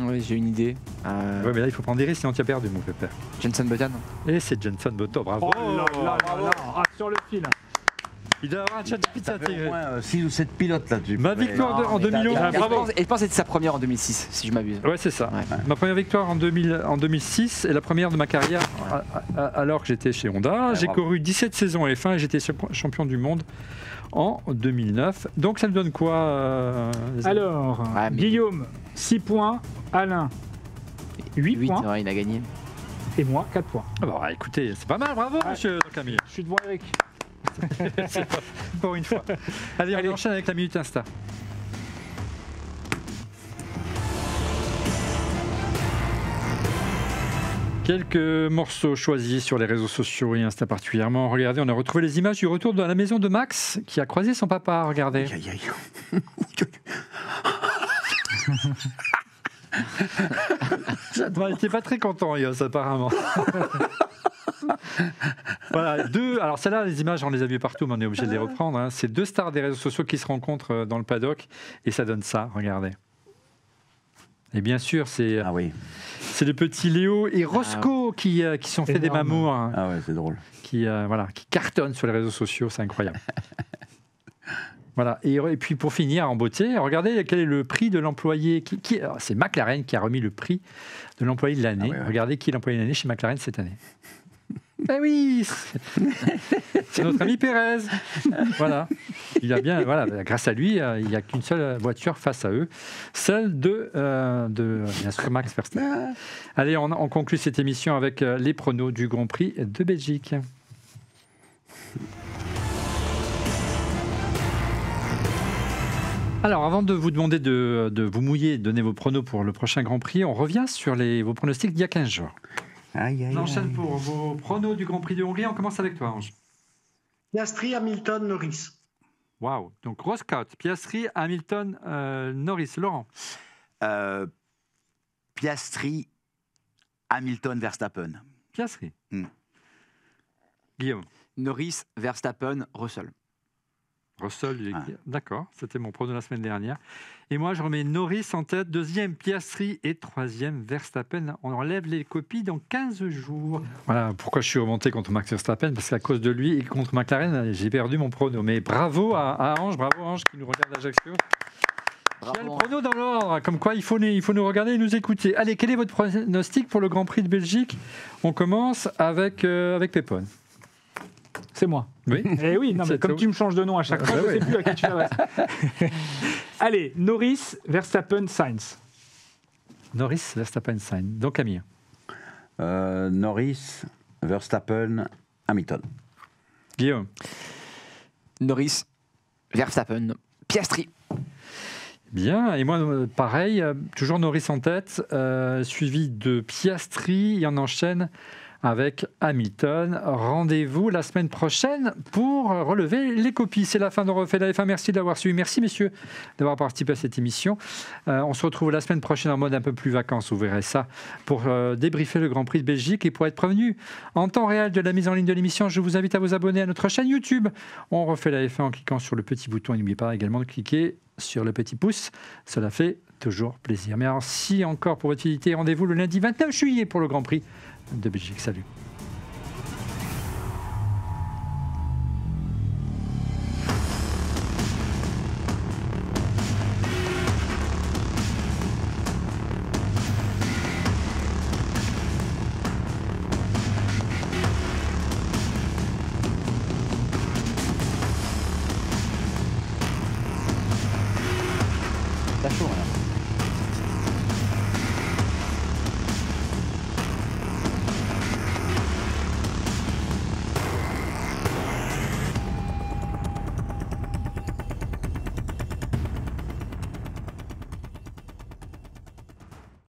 Speaker 4: Oui, j'ai une idée.
Speaker 1: Ouais, mais là, il faut prendre des risques, sinon tu as perdu, mon pépère.
Speaker 4: Jenson Button.
Speaker 1: Et c'est Jenson Button, bravo.
Speaker 3: Oh là là là là. Ah, sur le fil.
Speaker 1: Il doit avoir un chat de pizza
Speaker 2: Ça fait
Speaker 1: intégré.
Speaker 2: au moins 6 ou 7 pilotes là.
Speaker 1: Ma victoire en 2011.
Speaker 4: Et je pense que c'était sa première en 2006, si je m'abuse.
Speaker 1: Ouais, c'est ça.
Speaker 4: Ouais.
Speaker 1: Ma première victoire en 2006 et la première de ma carrière alors que j'étais chez Honda. J'ai
Speaker 2: bravo.
Speaker 1: couru 17 saisons F1 et j'étais champion du monde en 2009. Donc ça me donne quoi les amis?
Speaker 3: Alors,
Speaker 4: Ouais, mais-
Speaker 3: Guillaume, 6 points. Alain, 8 points.
Speaker 4: Ouais, il a gagné.
Speaker 3: Et moi, 4 points.
Speaker 1: Ah bah, écoutez, c'est pas mal, bravo monsieur Camille.
Speaker 3: Je suis devant Eric.
Speaker 1: Pour une fois. Allez, on enchaîne avec la Minute Insta. Quelques morceaux choisis sur les réseaux sociaux et Insta particulièrement. Regardez, on a retrouvé les images du retour de la maison de Max qui a croisé son papa. Regardez.
Speaker 2: Aïe, aïe, aïe.
Speaker 1: Il n'était pas très content, Yos, apparemment. Voilà, alors celles-là, les images, on les a vues partout, mais on est obligé de les reprendre. Hein. C'est 2 stars des réseaux sociaux qui se rencontrent dans le paddock et ça donne ça, regardez. Et bien sûr, c'est
Speaker 2: Ah oui.
Speaker 1: le petit Léo et Roscoe qui sont fait des
Speaker 3: Énorme.
Speaker 1: mamours, hein,
Speaker 2: Ah ouais, c'est drôle.
Speaker 1: qui cartonnent sur les réseaux sociaux, c'est incroyable. Voilà. Et puis pour finir en beauté, regardez quel est le prix de l'employé. C'est McLaren qui a remis le prix de l'employé de l'année.
Speaker 2: Ah ouais, ouais.
Speaker 1: Regardez qui est l'employé de l'année chez McLaren cette année. Eh oui, c'est notre ami Pérez. Voilà. Il a bien, voilà, grâce à lui, il n'y a qu'une seule voiture face à eux, celle de bien sûr, Max Verstappen. Allez, on conclut cette émission avec les pronos du Grand Prix de Belgique. Alors, avant de vous demander de vous mouiller, de donner vos pronos pour le prochain Grand Prix, on revient sur vos pronostics d'il y a 15 jours. J'enchaîne pour vos pronos du Grand Prix de Hongrie. On commence avec toi, Ange.
Speaker 6: Piastri, Hamilton, Norris.
Speaker 1: Waouh, donc grosse cote. Piastri, Hamilton, Norris. Laurent.
Speaker 7: Piastri, Hamilton, Verstappen.
Speaker 1: Piastri. Guillaume.
Speaker 4: Norris, Verstappen, Russell.
Speaker 1: Russell, d'accord, c'était mon prono la semaine dernière. Et moi, je remets Norris en tête, deuxième Piastri et troisième Verstappen. On enlève les copies dans 15 jours. Voilà pourquoi je suis remonté contre Max Verstappen, parce qu'à cause de lui et contre McLaren, j'ai perdu mon prono. Mais bravo à Ange, qui nous regarde d'Ajaccio. Il y a le prono dans l'ordre, comme quoi il faut nous regarder et nous écouter. Allez, quel est votre pronostic pour le Grand Prix de Belgique? On commence avec Pépone.
Speaker 3: C'est moi.
Speaker 1: Oui.
Speaker 3: Eh oui, non, mais comme tu me changes de nom à chaque fois, je ne sais plus à qui tu t'adresses. Allez, Norris, Verstappen, Sainz.
Speaker 1: Norris, Verstappen, Sainz. Donc Camille.
Speaker 2: Norris, Verstappen, Hamilton.
Speaker 1: Guillaume.
Speaker 4: Norris, Verstappen, Piastri.
Speaker 1: Bien, et moi pareil, toujours Norris en tête, suivi de Piastri, et on enchaîne avec Hamilton. Rendez-vous la semaine prochaine pour relever les copies. C'est la fin de Refait la F1. Merci d'avoir suivi. Merci messieurs d'avoir participé à cette émission. On se retrouve la semaine prochaine en mode un peu plus vacances, vous verrez ça, pour débriefer le Grand Prix de Belgique et pour être prévenu en temps réel de la mise en ligne de l'émission. Je vous invite à vous abonner à notre chaîne YouTube. On refait la F1 en cliquant sur le petit bouton et n'oubliez pas également de cliquer sur le petit pouce. Cela fait toujours plaisir. Mais alors, si encore pour votre utilité, rendez-vous le lundi 29 juillet pour le Grand Prix de Belgique. Salut.